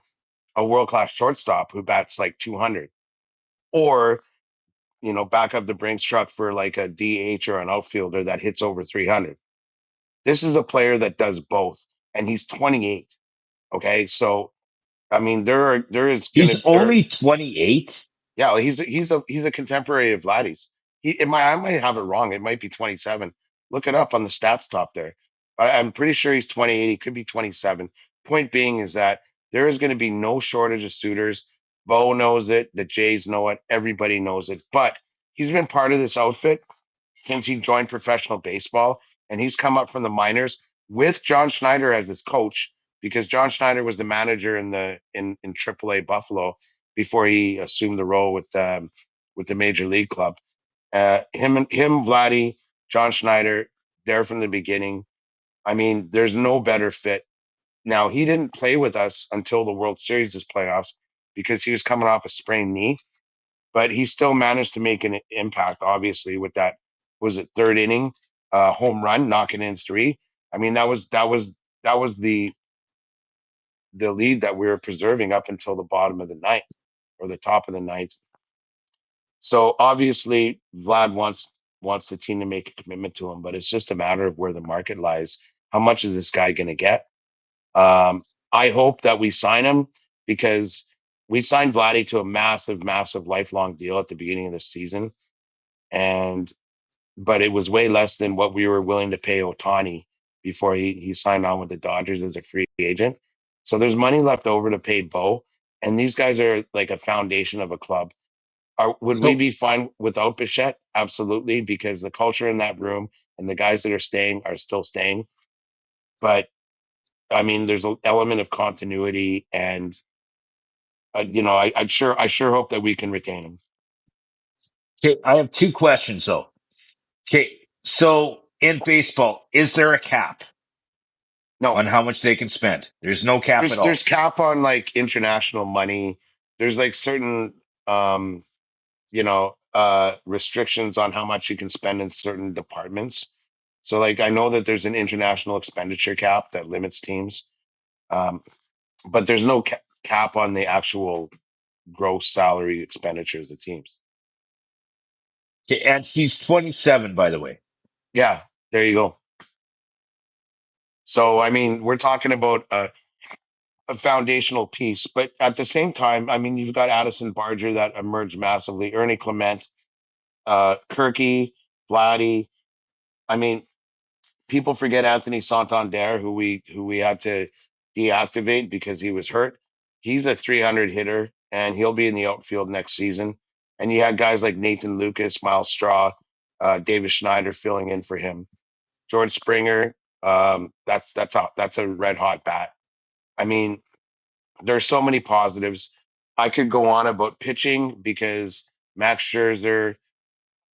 Speaker 2: a world class shortstop who bats like 200, or back up the Brinks truck for like a DH or an outfielder that hits over 300. This is a player that does both, and he's 28. Okay, so I mean there is gonna
Speaker 1: He's only 28.
Speaker 2: yeah, well, he's a contemporary of Vladdy's. I might have it wrong. It might be 27. Look it up on the stats top there. I'm pretty sure he's 28. He could be 27. Point being is that there is going to be no shortage of suitors. Bo knows it. The Jays know it. Everybody knows it. But he's been part of this outfit since he joined professional baseball, and he's come up from the minors with John Schneider as his coach because John Schneider was the manager in AAA Buffalo before he assumed the role with the major league club. Vladdy, John Schneider, there from the beginning. I mean, there's no better fit. Now he didn't play with us until the World Series this playoffs because he was coming off a sprained knee, but he still managed to make an impact. Obviously, with that was it third inning home run, knocking in three. I mean, that was the lead that we were preserving up until the bottom of the ninth or the top of the ninth. So obviously, Vlad wants the team to make a commitment to him, but it's just a matter of where the market lies. How much is this guy going to get? I hope that we sign him because we signed Vladdy to a massive, massive lifelong deal at the beginning of the season, and but it was way less than what we were willing to pay Otani before he signed on with the Dodgers as a free agent. So there's money left over to pay Bo, and these guys are like a foundation of a club. Would we
Speaker 1: So,
Speaker 2: be fine without Bichette? Absolutely, because the culture in that room and the guys that are staying are still staying. But I mean, there's an element of continuity, and I sure hope that we can retain him.
Speaker 1: okay, I have two questions though. Okay, so in baseball, is there a cap
Speaker 2: No,
Speaker 1: on how much they can spend? There's no cap at
Speaker 2: there's
Speaker 1: all.
Speaker 2: cap on like international money. There's like certain um, restrictions on how much you can spend in certain departments. So like I know that there's an international expenditure cap that limits teams, um, but there's no cap on the actual gross salary expenditures of teams.
Speaker 1: Okay, and he's 27, by the way.
Speaker 2: Yeah, there you go. So I mean, we're talking about a foundational piece, but at the same time, I mean, you've got Addison Barger that emerged massively, Ernie Clement, Kirky, Vladdy. I mean, people forget Anthony Santander, who we had to deactivate because he was hurt. He's a 300 hitter, and he'll be in the outfield next season. And you had guys like Nathan Lucas, Miles Straw, David Schneider filling in for him. George Springer, that's a red hot bat. I mean, there's so many positives. I could go on about pitching because Max Scherzer,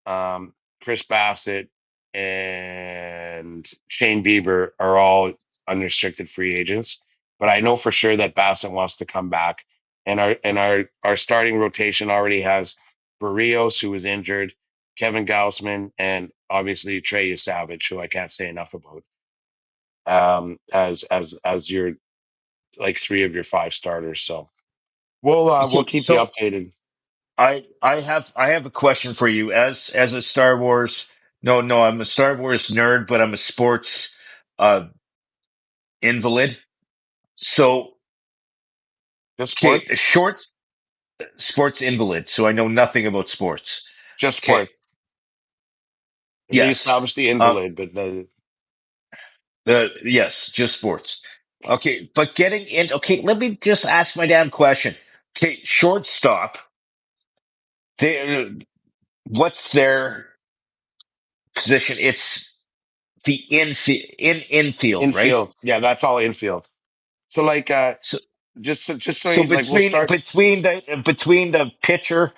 Speaker 2: um, Chris Bassett, and Shane Bieber are all unrestricted free agents. But I know for sure that Bassett wants to come back, and our starting rotation already has Barrios, who was injured, Kevin Gaussman, and obviously Trey Savage, who I can't say enough about. As your like three of your five starters. So we'll
Speaker 1: Okay,
Speaker 2: keep you
Speaker 1: so
Speaker 2: updated.
Speaker 1: I have a question for you as a Star Wars. No, no, I'm a Star Wars nerd, but I'm a sports uh invalid. So,
Speaker 2: Just
Speaker 1: okay,
Speaker 2: sports,
Speaker 1: a short sports invalid. So I know nothing about sports.
Speaker 2: just
Speaker 1: Okay,
Speaker 2: sports. We
Speaker 1: yes.
Speaker 2: established the
Speaker 1: Um,
Speaker 2: invalid, but
Speaker 1: yes, just sports. Okay, but getting in. Okay, let me just ask my damn question. Okay, shortstop. They, what's their position? It's the infield, right?
Speaker 2: infield, yeah, that's all infield. So like,
Speaker 1: So,
Speaker 2: just so
Speaker 1: so
Speaker 2: you, like, we'll
Speaker 1: between
Speaker 2: start.
Speaker 1: between the pitcher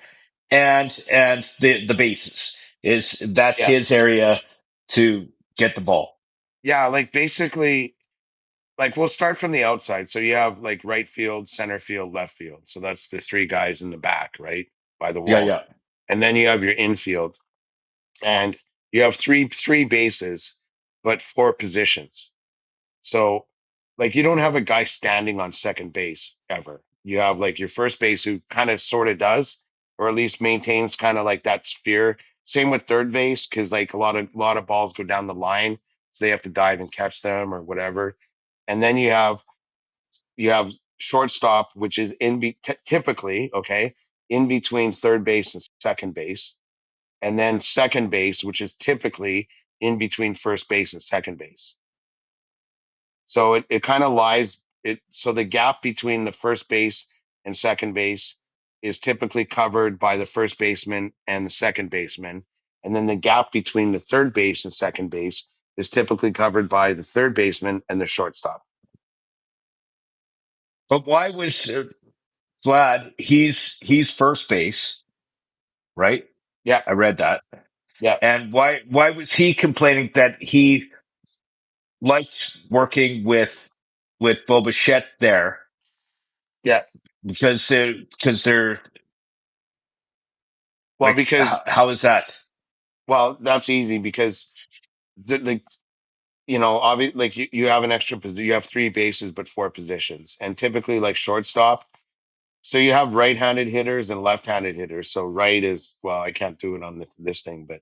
Speaker 1: and the bases is that's
Speaker 2: Yeah,
Speaker 1: his area to get the ball.
Speaker 2: yeah, like basically, like we'll start from the outside. So you have like right field, center field, left field. So that's the three guys in the back, right, by the
Speaker 1: Yeah,
Speaker 2: walls,
Speaker 1: yeah.
Speaker 2: and then you have your infield, and you have three bases, but four positions. So, like, you don't have a guy standing on second base ever. You have like your first base who kind of sort of does, or at least maintains kind of like that sphere. Same with third base, because like a lot of balls go down the line, so they have to dive and catch them or whatever. And then you have shortstop, which is typically okay in between third base and second base, and then second base, which is typically in between first base and second base. So it kind of lies it so the gap between the first base and second base is typically covered by the first baseman and the second baseman. And then the gap between the third base and second base is typically covered by the third baseman and the shortstop.
Speaker 1: But why was Vlad? He's first base, right?
Speaker 2: Yeah,
Speaker 1: I read that.
Speaker 2: yeah,
Speaker 1: And why was he complaining that he liked working with Boba there
Speaker 2: yeah.
Speaker 1: because they're
Speaker 2: Well,
Speaker 1: like
Speaker 2: because
Speaker 1: how is that?
Speaker 2: well, that's easy because the obviously like you have an extra position, you have three bases but four positions, and typically like shortstop. So you have right-handed hitters and left-handed hitters. So right is, well, I can't do it on this thing, but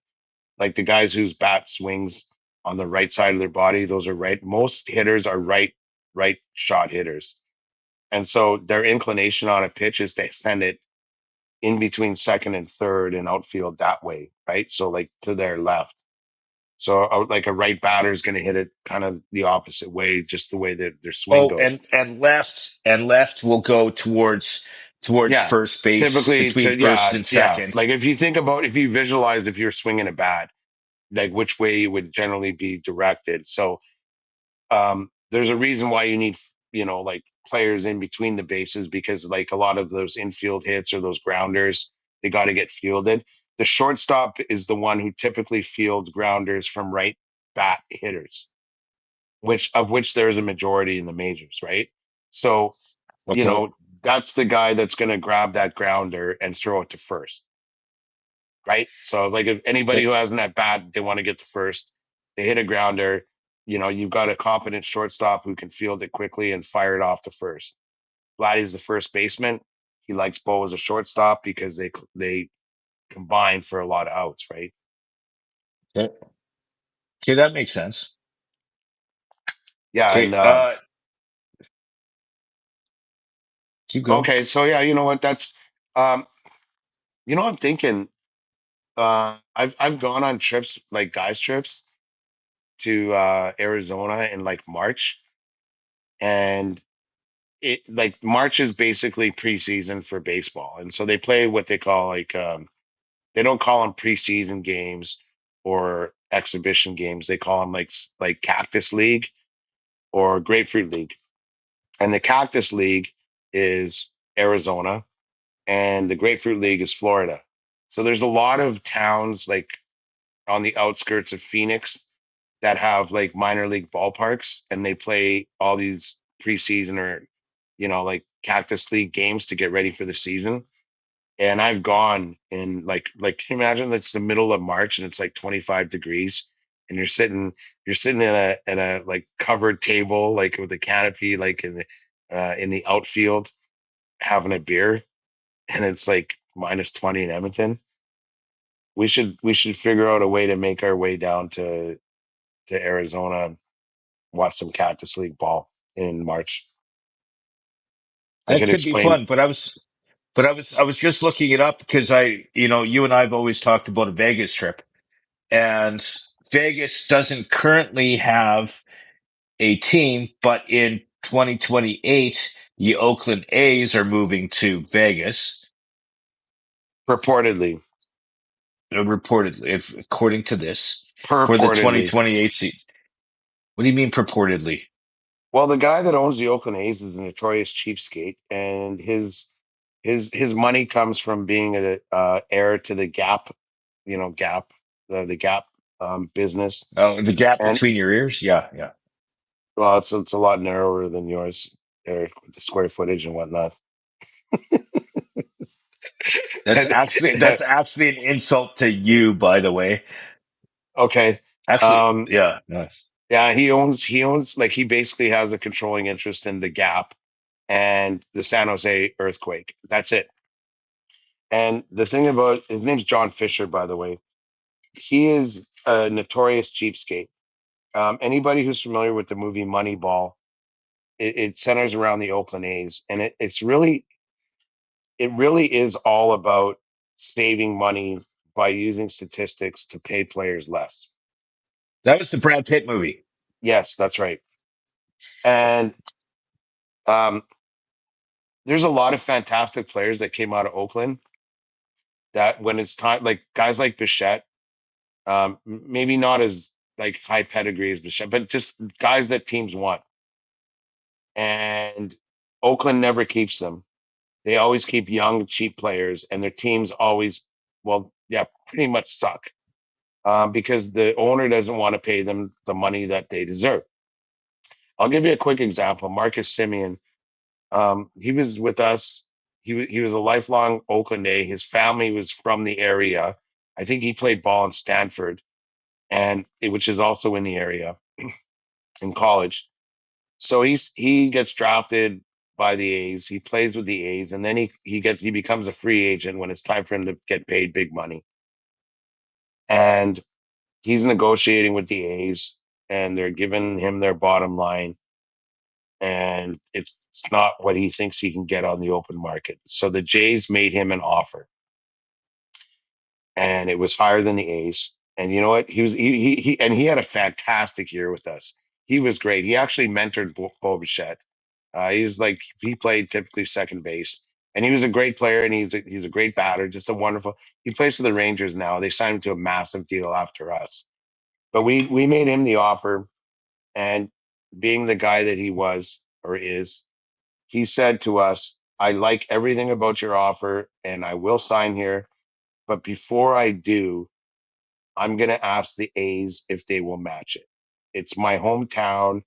Speaker 2: like the guys whose bat swings on the right side of their body, those are right. Most hitters are right shot hitters, and so their inclination on a pitch is to send it in between second and third and outfield that way, right? So like to their left. So like a right batter is going to hit it kind of the opposite way, just the way that their swing
Speaker 1: Oh,
Speaker 2: goes.
Speaker 1: and left will go towards
Speaker 2: Yeah,
Speaker 1: first base
Speaker 2: typically
Speaker 1: between
Speaker 2: to
Speaker 1: first and
Speaker 2: yeah.
Speaker 1: second.
Speaker 2: Like if you think about if you visualize if you're swinging a bat, like which way you would generally be directed. So there's a reason why you need like players in between the bases because like a lot of those infield hits or those grounders they got to get fielded. The shortstop is the one who typically fields grounders from right bat hitters, which there is a majority in the majors, right? So you
Speaker 1: Okay.
Speaker 2: know that's the guy that's going to grab that grounder and throw it to first, right? So like if anybody
Speaker 1: Okay.
Speaker 2: who hasn't at bat, they want to get to first, they hit a grounder. You've got a competent shortstop who can field it quickly and fire it off to first. Vladdy's the first baseman. He likes Bo as a shortstop because they combine for a lot of outs, right?
Speaker 1: Okay. Okay, that makes sense.
Speaker 2: Yeah, and
Speaker 1: Okay. Keep going.
Speaker 2: okay, so yeah, you know what? That's um, I'm thinking. I've gone on trips like guys trips to Arizona in like March, and it like March is basically preseason for baseball, and so they play what they call like they don't call them preseason games or exhibition games. They call them like Cactus League or Grapefruit League, and the Cactus League is Arizona, and the Grapefruit League is Florida. So there's a lot of towns like on the outskirts of Phoenix that have like minor league ballparks, and they play all these preseason or like Cactus League games to get ready for the season. And I've gone in can you imagine it's the middle of March and it's like 25 degrees and you're sitting in a like covered table like with a canopy like in the outfield having a beer and it's like minus 20 in Edmonton. We should figure out a way to make our way down to Arizona and watch some Cactus League ball in March. I
Speaker 1: That
Speaker 2: could
Speaker 1: could be
Speaker 2: explain.
Speaker 1: fun, but I was just looking it up because you and I have always talked about a Vegas trip, and Vegas doesn't currently have a team, but in 2028, the Oakland A's are moving to Vegas,
Speaker 2: Purportedly,
Speaker 1: reportedly, according to this, for the
Speaker 2: purportedly.
Speaker 1: 2028 season. What do you mean purportedly?
Speaker 2: Well, the guy that owns the Oakland A's is a notorious cheapskate, and his money comes from being a heir to the Gap, Gap, the Gap business.
Speaker 1: Oh, the gap
Speaker 2: And
Speaker 1: between your ears? Yeah, yeah.
Speaker 2: well, it's a lot narrower than yours, Eric, with the square footage and whatnot.
Speaker 1: That's
Speaker 2: And,
Speaker 1: actually that's actually an insult to you, by the way.
Speaker 2: okay,
Speaker 1: Actually,
Speaker 2: um,
Speaker 1: yeah, nice.
Speaker 2: yeah, he owns like he basically has a controlling interest in the Gap and the San Jose earthquake. That's it. And the thing about his name's John Fisher, by the way. He is a notorious cheapskate. Anybody who's familiar with the movie Moneyball, it centers around the Oakland A's, and it really is all about saving money by using statistics to pay players less.
Speaker 1: That was the Brad Pitt movie.
Speaker 2: Yes, that's right. And um, there's a lot of fantastic players that came out of Oakland that when it's time, like guys like Bichette, maybe not as like high pedigree as Bichette, but just guys that teams want. And Oakland never keeps them. They always keep young, cheap players, and their teams always, well, yeah, pretty much suck because the owner doesn't want to pay them the money that they deserve. I'll give you a quick example. Marcus Simeon, he was with us. He was a lifelong Oakland A. His family was from the area. I think he played ball in Stanford, which is also in the area in college. So he gets drafted by the A's. He plays with the A's, and then he becomes a free agent when it's time for him to get paid big money. And he's negotiating with the A's, and they're giving him their bottom line, and it's not what he thinks he can get on the open market. So the Jays made him an offer, and it was higher than the A's. And you know what? He had a fantastic year with us. He was great. He actually mentored Bo Bichette. He was like he played typically second base, and he was a great player, and he's a great batter, just a wonderful. He plays for the Rangers now. They signed him to a massive deal after us, but we made him the offer, and being the guy that he was or is, he said to us, "I like everything about your offer, and I will sign here, but before I do, I'm going to ask the A's if they will match it. It's my hometown.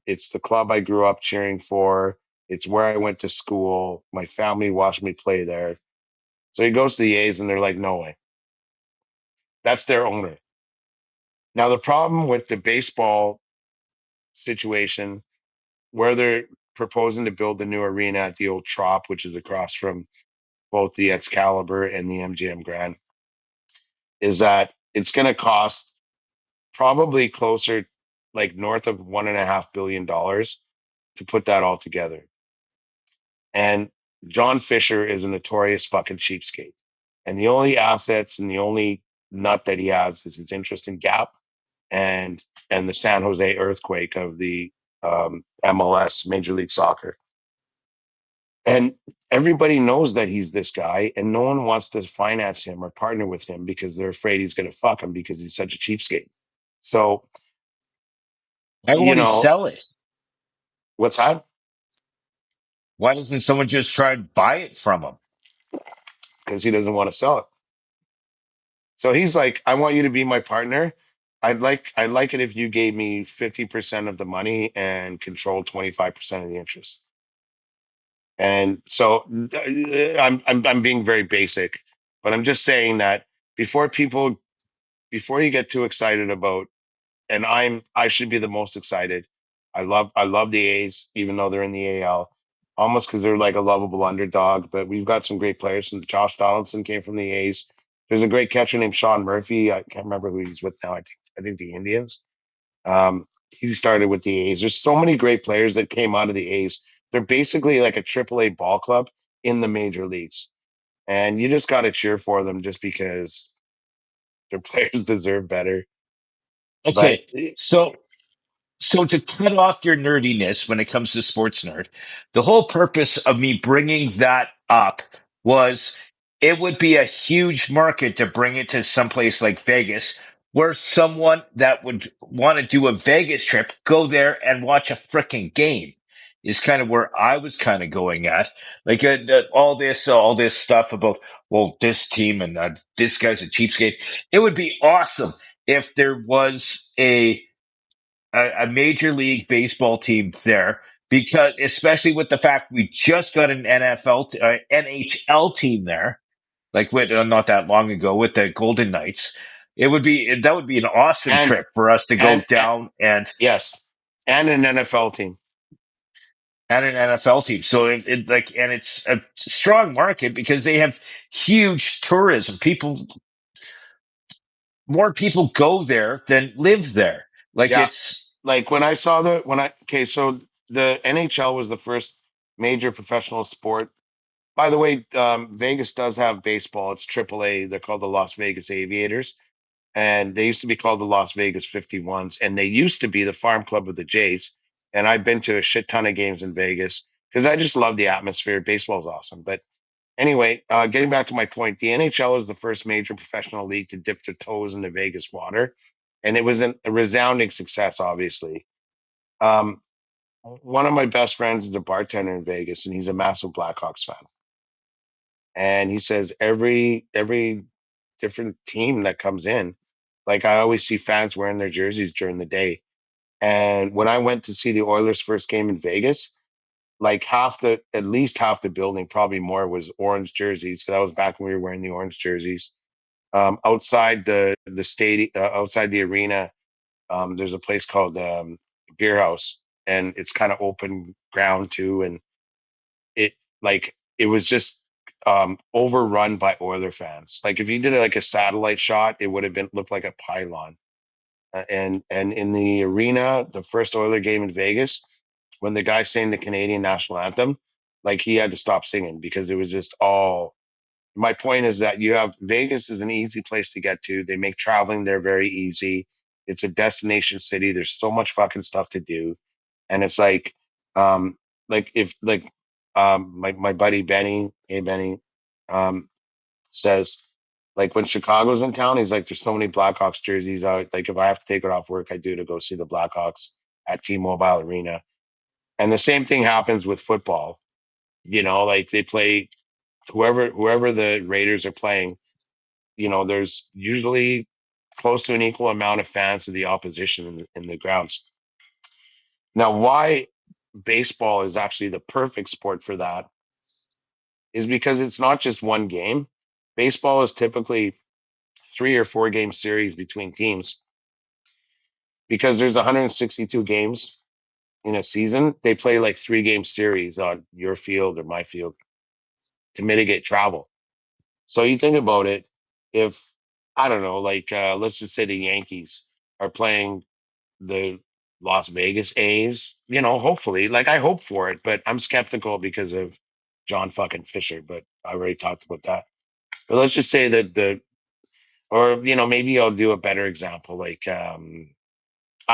Speaker 2: It's the club I grew up cheering for. It's where I went to school. My family watched me play there." So he goes to the A's and they're like, no way. That's their owner. Now, the problem with the baseball situation where they're proposing to build the new arena at the old Trop, which is across from both the Excalibur and the MGM Grand, is that it's going to cost probably closer, like north of $1.5 billion to put that all together. And John Fisher is a notorious fucking cheapskate. And the only assets and the only nut that he has is his interest in Gap and the San Jose earthquake of the MLS, Major League Soccer. And everybody knows that he's this guy, and no one wants to finance him or partner with him because they're afraid he's going to fuck him because he's such a cheapskate. So,
Speaker 1: Why
Speaker 2: you
Speaker 1: won't he
Speaker 2: know,
Speaker 1: sell it?
Speaker 2: what's that?
Speaker 1: Why doesn't someone just try and buy it from him?
Speaker 2: Because he doesn't want to sell it. So he's like, I want you to be my partner. I'd like it if you gave me 50% of the money and controlled 25% of the interest. And so I'm being very basic, but I'm just saying that before people before you get too excited about, and I should be the most excited. I love the A's, even though they're in the AL, almost because they're like a lovable underdog. But we've got some great players. And Josh Donaldson came from the A's. There's a great catcher named Sean Murphy. I can't remember who he's with now. I think the Indians. He started with the A's. There's so many great players that came out of the A's. They're basically like a AAA ball club in the major leagues, and you just got to cheer for them just because their players deserve better. But
Speaker 1: Okay. So So to cut off your nerdiness when it comes to sports nerd, the whole purpose of me bringing that up was it would be a huge market to bring it to someplace like Vegas, where someone that would want to do a Vegas trip go there and watch a freaking game is kind of where I was kind of going at. Like all this stuff about, well, this team and this guy's a cheapskate. It would be awesome if there was a major league baseball team there, because especially with the fact we just got an NHL team there, like with not that long ago with the Golden Knights. That would be an awesome
Speaker 2: and
Speaker 1: trip for us to go
Speaker 2: and
Speaker 1: down
Speaker 2: yes, and an NFL team.
Speaker 1: and an NFL team. So and it's a strong market because they have huge tourism. More people go there than live there. Like
Speaker 2: Yeah,
Speaker 1: it's
Speaker 2: like when I saw the when I okay, so the NHL was the first major professional sport. By the way, Vegas does have baseball. It's AAA. They're called the Las Vegas Aviators, and they used to be called the Las Vegas 51s, and they used to be the farm club of the Jays. And I've been to a shit ton of games in Vegas because I just love the atmosphere. Baseball's awesome. But anyway, getting back to my point, the NHL is the first major professional league to dip their toes in the Vegas water, and it was a resounding success, obviously. Um, One of my best friends is a bartender in Vegas, and he's a massive Blackhawks fan. And he says every different team that comes in, like I always see fans wearing their jerseys during the day. And when I went to see the Oilers' first game in Vegas, like at least half the building, probably more, was orange jerseys. So that was back when we were wearing the orange jerseys. Outside the stadium, outside the arena, there's a place called Beer House, and it's kind of open ground too. And it it was just overrun by Oiler fans. Like if you did like a satellite shot, it would have been looked like a pylon. And in the arena, the first Oiler game in Vegas, when the guy sang the Canadian national anthem, like he had to stop singing because it was just all. My point is that you have Vegas is an easy place to get to. They make traveling there very easy. It's a destination city. There's so much fucking stuff to do, and it's um, if my buddy Benny, hey Benny, um, says when Chicago's in town, he's like, there's so many Blackhawks jerseys out. Like if I have to take it off work, I do to go see the Blackhawks at T-Mobile Arena. And the same thing happens with football. Like they play whoever the Raiders are playing. There's usually close to an equal amount of fans of the opposition in the grounds. Now, why baseball is actually the perfect sport for that is because it's not just one game. Baseball is typically 3 or 4 game series between teams because there's 162 games in a season. They play like 3 game series on your field or my field to mitigate travel. So you think about it, if I don't know, let's just say the Yankees are playing the Las Vegas A's, hopefully, I hope for it, but I'm skeptical because of John fucking Fisher, but I already talked about that. But let's just say that or, maybe I'll do a better example, I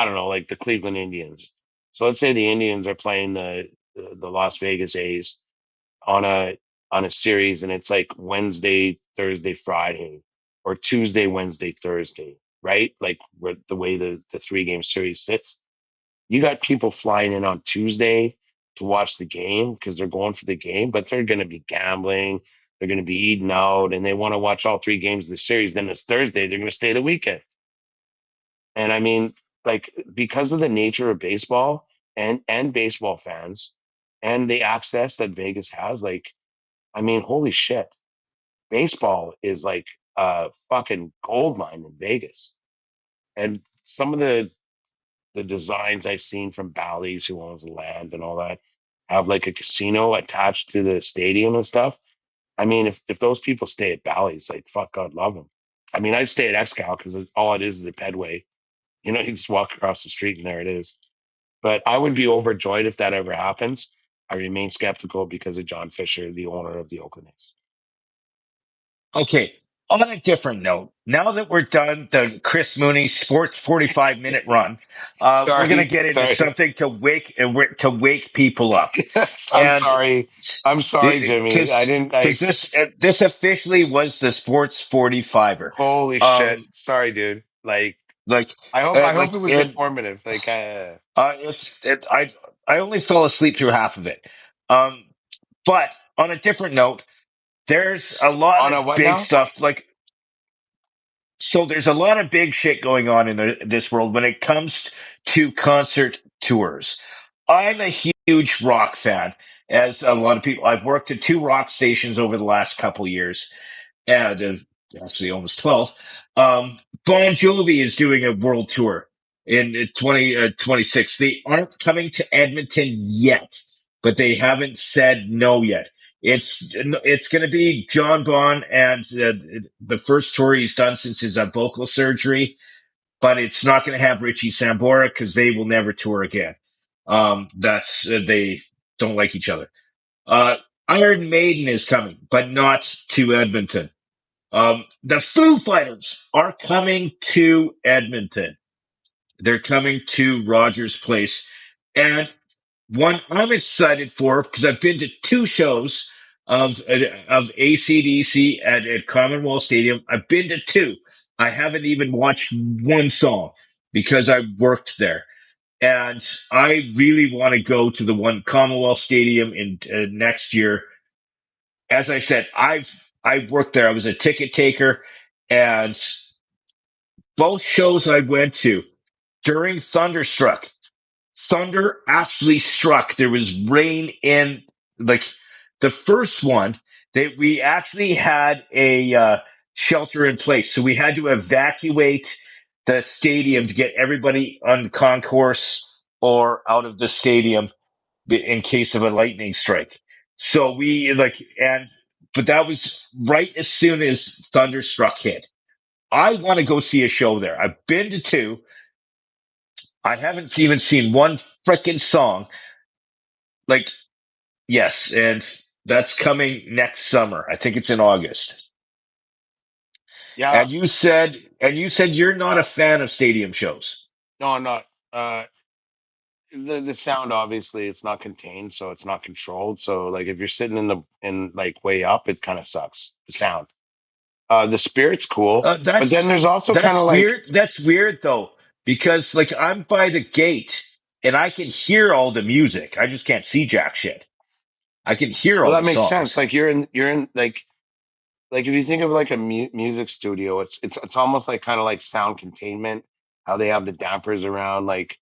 Speaker 2: don't know, like the Cleveland Indians. So let's say the Indians are playing the Las Vegas A's on a series, and it's like Wednesday, Thursday, Friday, or Tuesday, Wednesday, Thursday, right? Like where the way the 3 game series sits. You got people flying in on Tuesday to watch the game because they're going for the game, but they're going to be gambling, they're going to be eating out, and they want to watch all 3 games of the series. Then it's Thursday, they're going to stay the weekend. And I mean, because of the nature of baseball and baseball fans and the access that Vegas has, I mean, holy shit. Baseball is like a fucking gold mine in Vegas. And some of the designs I've seen from Bally's, who owns the land and all that, have like a casino attached to the stadium and stuff. I mean, if those people stay at Bally's, like fuck, God love them. I mean, I'd stay at Excal because all it is a pedway. You just walk across the street and there it is. But I would be overjoyed if that ever happens. I remain skeptical because of John Fisher, the owner of the Oakland A's.
Speaker 1: Okay. On a different note, now that we're done the Chris Mooney Sports 45-minute run, we're going to
Speaker 2: Sorry,
Speaker 1: get into
Speaker 2: sorry.
Speaker 1: something to wake people up.
Speaker 2: I'm
Speaker 1: And
Speaker 2: sorry. I'm sorry, Jimmy. I
Speaker 1: because
Speaker 2: didn't like
Speaker 1: this officially was the Sports 45er.
Speaker 2: holy shit.
Speaker 1: Um,
Speaker 2: Sorry, dude.
Speaker 1: like,
Speaker 2: I hope it
Speaker 1: like,
Speaker 2: was
Speaker 1: and
Speaker 2: informative.
Speaker 1: I only fell asleep through half of it. Um, but on a different note, there's a lot
Speaker 2: On
Speaker 1: of
Speaker 2: a what
Speaker 1: big
Speaker 2: now?
Speaker 1: stuff. So there's a lot of big shit going on in this world when it comes to concert tours. I'm a huge rock fan, as a lot of people. I've worked at 2 rock stations over the last couple years, and actually almost 12. Bon Jovi is doing a world tour in 2026. They aren't coming to Edmonton yet, but they haven't said no yet. It's going to be John Bon, and the first tour he's done since his vocal surgery, but it's not going to have Richie Sambora because they will never tour again. That's they don't like each other. Uh, Iron Maiden is coming, but not to Edmonton. The Foo Fighters are coming to Edmonton. They're coming to Rogers Place. And one I'm excited for because I've been to 2 shows of ACDC at Commonwealth Stadium. I've been to 2. I haven't even watched one song because I worked there. And I really want to go to the one Commonwealth Stadium in next year. As I said, I worked there. I was a ticket taker, and both shows I went to during Thunderstruck, thunder actually struck. There was rain in like the first one that we actually had a shelter in place, so we had to evacuate the stadium to get everybody on the concourse or out of the stadium in case of a lightning strike. So we but that was right as soon as Thunderstruck hit. I want to go see a show there. I've been to 2. I haven't even seen one freaking song. Like, yes, and That's coming next summer. I think it's in August.
Speaker 2: Yeah,
Speaker 1: And you said you're not a fan of stadium shows.
Speaker 2: no, I'm not. Uh, the sound, obviously, it's not contained, so it's not controlled. So like if you're sitting in the in like way up, it kind of sucks. The sound. The spirit's cool, but then there's also kind of
Speaker 1: That's
Speaker 2: like,
Speaker 1: weird. That's weird though, because like I'm by the gate and I can hear all the music. I just can't see jack shit. I can hear
Speaker 2: well,
Speaker 1: all
Speaker 2: that
Speaker 1: the
Speaker 2: makes sense.
Speaker 1: songs.
Speaker 2: Like you're in like if you think of like a music studio, it's almost like kind of like sound containment. How they have the dampers around. Like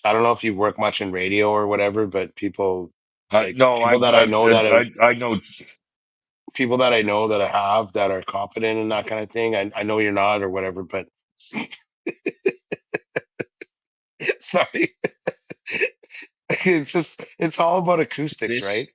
Speaker 2: I don't know if you've worked much in radio or whatever, but people like
Speaker 1: No,
Speaker 2: people that I know that have
Speaker 1: I know.
Speaker 2: people that I know that I have that are competent and that kind of thing. I know you're not or whatever, but sorry, it's just it's all about acoustics, right?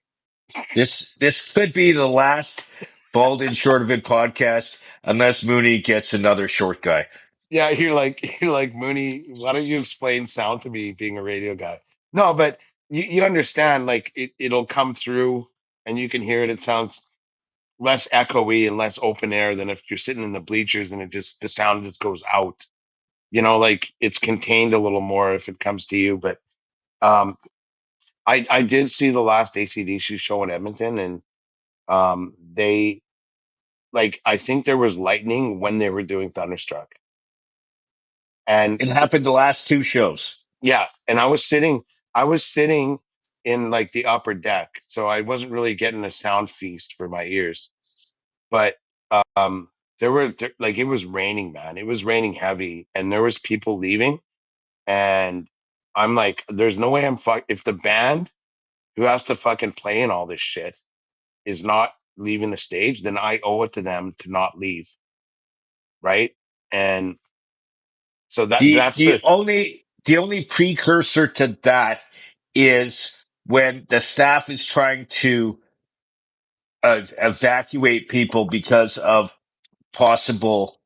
Speaker 1: This this could be the last bald and short of it podcast unless Mooney gets another short guy.
Speaker 2: Yeah, you're like Mooney. Why don't you explain sound to me, being a radio guy? No, but you understand. Like it'll come through, and you can hear it. It sounds less echoey and less open air than if you're sitting in the bleachers and it just the sound just goes out. Like it's contained a little more if it comes to you. But um, I did see the last ACDC show in Edmonton, and they like I think there was lightning when they were doing Thunderstruck, and
Speaker 1: It happened the last two shows.
Speaker 2: yeah, and I was sitting in like the upper deck, so I wasn't really getting a sound feast for my ears. But um, like it was raining, man. It was raining heavy, and there was people leaving, and I'm like, there's no way if the band who has to fucking play in all this shit is not leaving the stage, then I owe it to them to not leave, right? And so that's the
Speaker 1: The only precursor to that is when the staff is trying to evacuate people because of possible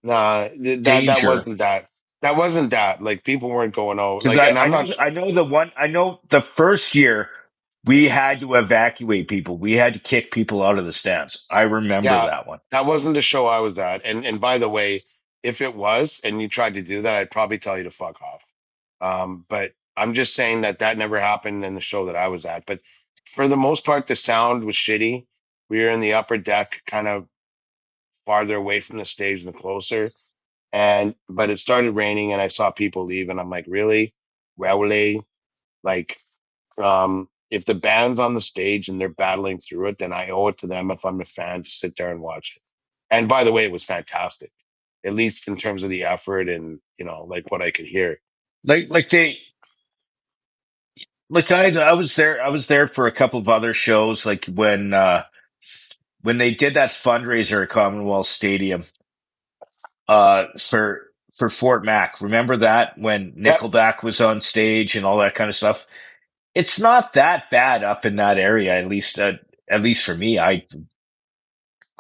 Speaker 2: nah, that
Speaker 1: danger.
Speaker 2: wasn't that. That wasn't that. Like people weren't going out.
Speaker 1: Because
Speaker 2: Like, and I'm not.
Speaker 1: I know I know the first year we had to evacuate people. We had to kick people out of the stands. I remember
Speaker 2: Yeah,
Speaker 1: that one.
Speaker 2: that wasn't the show I was at. And by the way, if it was, and you tried to do that, I'd probably tell you to fuck off. But I'm just saying that that never happened in the show that I was at. But for the most part, the sound was shitty. We were in the upper deck, kind of farther away from the stage and closer. And but it started raining, and I saw people leave, and I'm like, really, really, like, if the band's on the stage and they're battling through it, then I owe it to them if I'm a fan to sit there and watch it. And by the way, it was fantastic, at least in terms of the effort and like what I could hear.
Speaker 1: Like they like I was there for a couple of other shows like when they did that fundraiser at Commonwealth Stadium for Fort Mac. Remember that when
Speaker 2: Yep,
Speaker 1: Nickelback was on stage and all that kind of stuff? It's not that bad up in that area, at least for me. I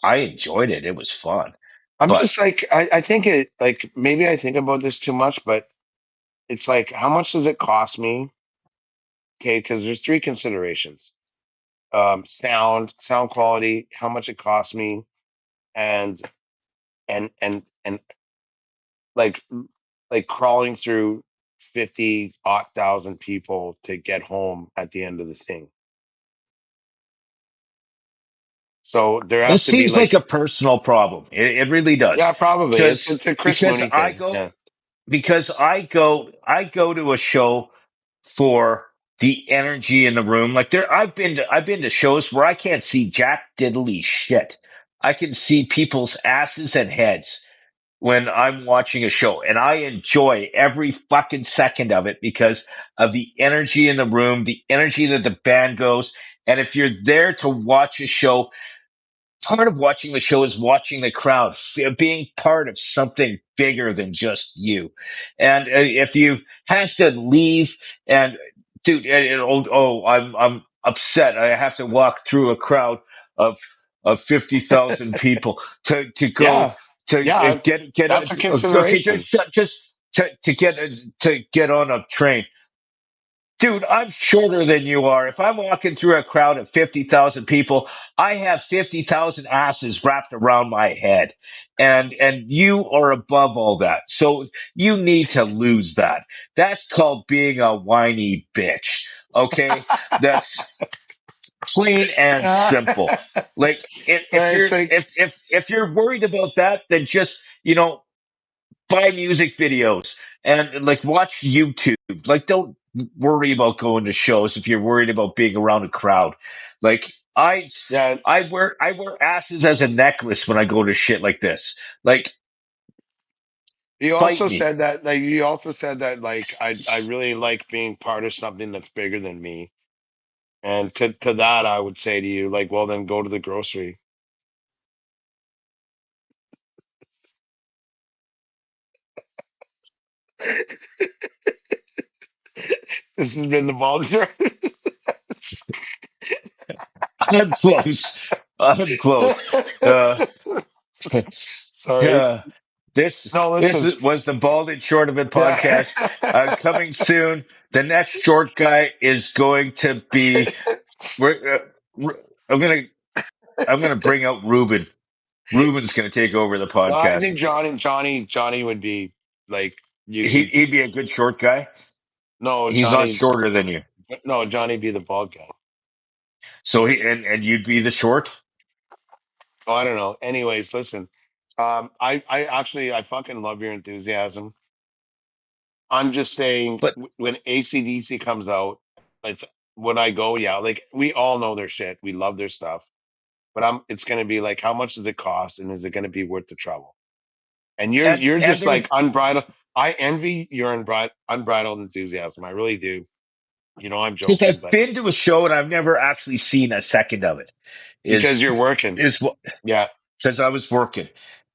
Speaker 1: enjoyed it. It was fun.
Speaker 2: I'm
Speaker 1: But
Speaker 2: just like I think it like maybe I think about this too much, but it's like how much does it cost me? Okay, because there's three considerations: sound quality, how much it costs me, and and like crawling through 50 odd thousand people to get home at the end of the thing. So there has
Speaker 1: this
Speaker 2: to be
Speaker 1: seems like
Speaker 2: like,
Speaker 1: a personal problem. It really does.
Speaker 2: yeah, probably it's a Chris
Speaker 1: Because
Speaker 2: Mooney thing. Yeah,
Speaker 1: I go to a show for the energy in the room. Like I've been to shows where I can't see jack diddly shit. I can see people's asses and heads when I'm watching a show, and I enjoy every fucking second of it because of the energy in the room, the energy that the band goes. And if you're there to watch a show, part of watching the show is watching the crowd, being part of something bigger than just you. And if you have to leave and dude, I'm upset. I have to walk through a crowd of 50,000 people to go
Speaker 2: yeah,
Speaker 1: to
Speaker 2: yeah.
Speaker 1: get
Speaker 2: That's a
Speaker 1: okay,
Speaker 2: consideration.
Speaker 1: just to get on a train. Dude, I'm shorter than you are. If I'm walking through a crowd of 50,000 people, I have 50,000 asses wrapped around my head. And you are above all that. So you need to lose that. That's called being a whiny bitch. Okay? That's plain and simple. Like if
Speaker 2: It's
Speaker 1: you're
Speaker 2: like,
Speaker 1: if you're worried about that, then just, buy music videos and like watch YouTube. Like don't worry about going to shows if you're worried about being around a crowd. Like
Speaker 2: yeah.
Speaker 1: I wear asses as a necklace when I go to shit like this. Like
Speaker 2: You
Speaker 1: fight
Speaker 2: also
Speaker 1: me.
Speaker 2: said that, like, you also said that, like, I really like being part of something that's bigger than me. And to that, I would say to you, like, well, then go to the grocery. This has been the Vulture.
Speaker 1: I'm close. I'm close.
Speaker 2: Sorry.
Speaker 1: Yeah. This
Speaker 2: No,
Speaker 1: this
Speaker 2: listen.
Speaker 1: was the Bald and Short of It
Speaker 2: Yeah.
Speaker 1: podcast. Coming soon. The next short guy is going to be. We're, I'm gonna I'm gonna bring out Ruben. Ruben's gonna take over the
Speaker 2: No, I think
Speaker 1: podcast.
Speaker 2: Johnny would be like
Speaker 1: He
Speaker 2: you.
Speaker 1: he'd be a good short guy.
Speaker 2: No,
Speaker 1: He's not
Speaker 2: Johnny.
Speaker 1: shorter than you,
Speaker 2: No, Johnny be the bald guy.
Speaker 1: so and you'd be the short.
Speaker 2: Oh, I don't know. Anyways, listen. I actually I fucking love your enthusiasm. I'm just saying
Speaker 1: But
Speaker 2: when ACDC comes out, it's when I go, yeah, like we all know their shit. We love their stuff. But it's gonna be like, how much does it cost, and is it gonna be worth the trouble? And you're
Speaker 1: and
Speaker 2: just
Speaker 1: there's
Speaker 2: like unbridled. I envy your unbridled enthusiasm. I really do. You know, I'm
Speaker 1: because
Speaker 2: joking,
Speaker 1: I've
Speaker 2: but
Speaker 1: been to a show and I've never actually seen a second of it.
Speaker 2: because
Speaker 1: Is
Speaker 2: you're working.
Speaker 1: is what
Speaker 2: Yeah,
Speaker 1: since I was working,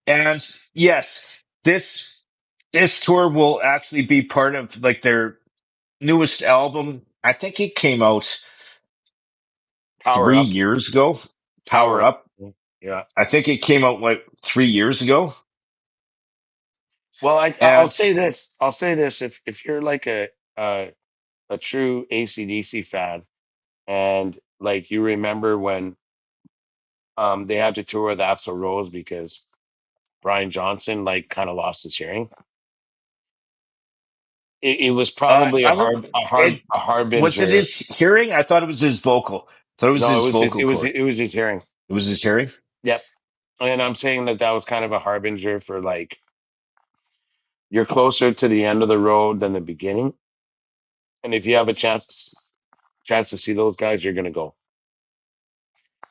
Speaker 1: and yes, this this tour will actually be part of like their newest album. I think it came out
Speaker 2: power
Speaker 1: three
Speaker 2: up,
Speaker 1: years ago.
Speaker 2: power
Speaker 1: Power
Speaker 2: up.
Speaker 1: Up.
Speaker 2: Yeah.
Speaker 1: I think it came out like 3 years ago.
Speaker 2: Well, I'll
Speaker 1: And
Speaker 2: say this. I'll say this. If you're like a true ACDC fan, and like you remember when they had to tour with Axl Rose because Brian Johnson like kind of lost his hearing. It was probably
Speaker 1: I don't. It
Speaker 2: a
Speaker 1: was it
Speaker 2: harbinger.
Speaker 1: his hearing? I thought it was his vocal. I thought it was
Speaker 2: No,
Speaker 1: his vocal cord.
Speaker 2: it was his hearing.
Speaker 1: It was his hearing.
Speaker 2: Yep. And I'm saying that that was kind of a harbinger for like you're closer to the end of the road than the beginning. And if you have a chance to see those guys, you're gonna go.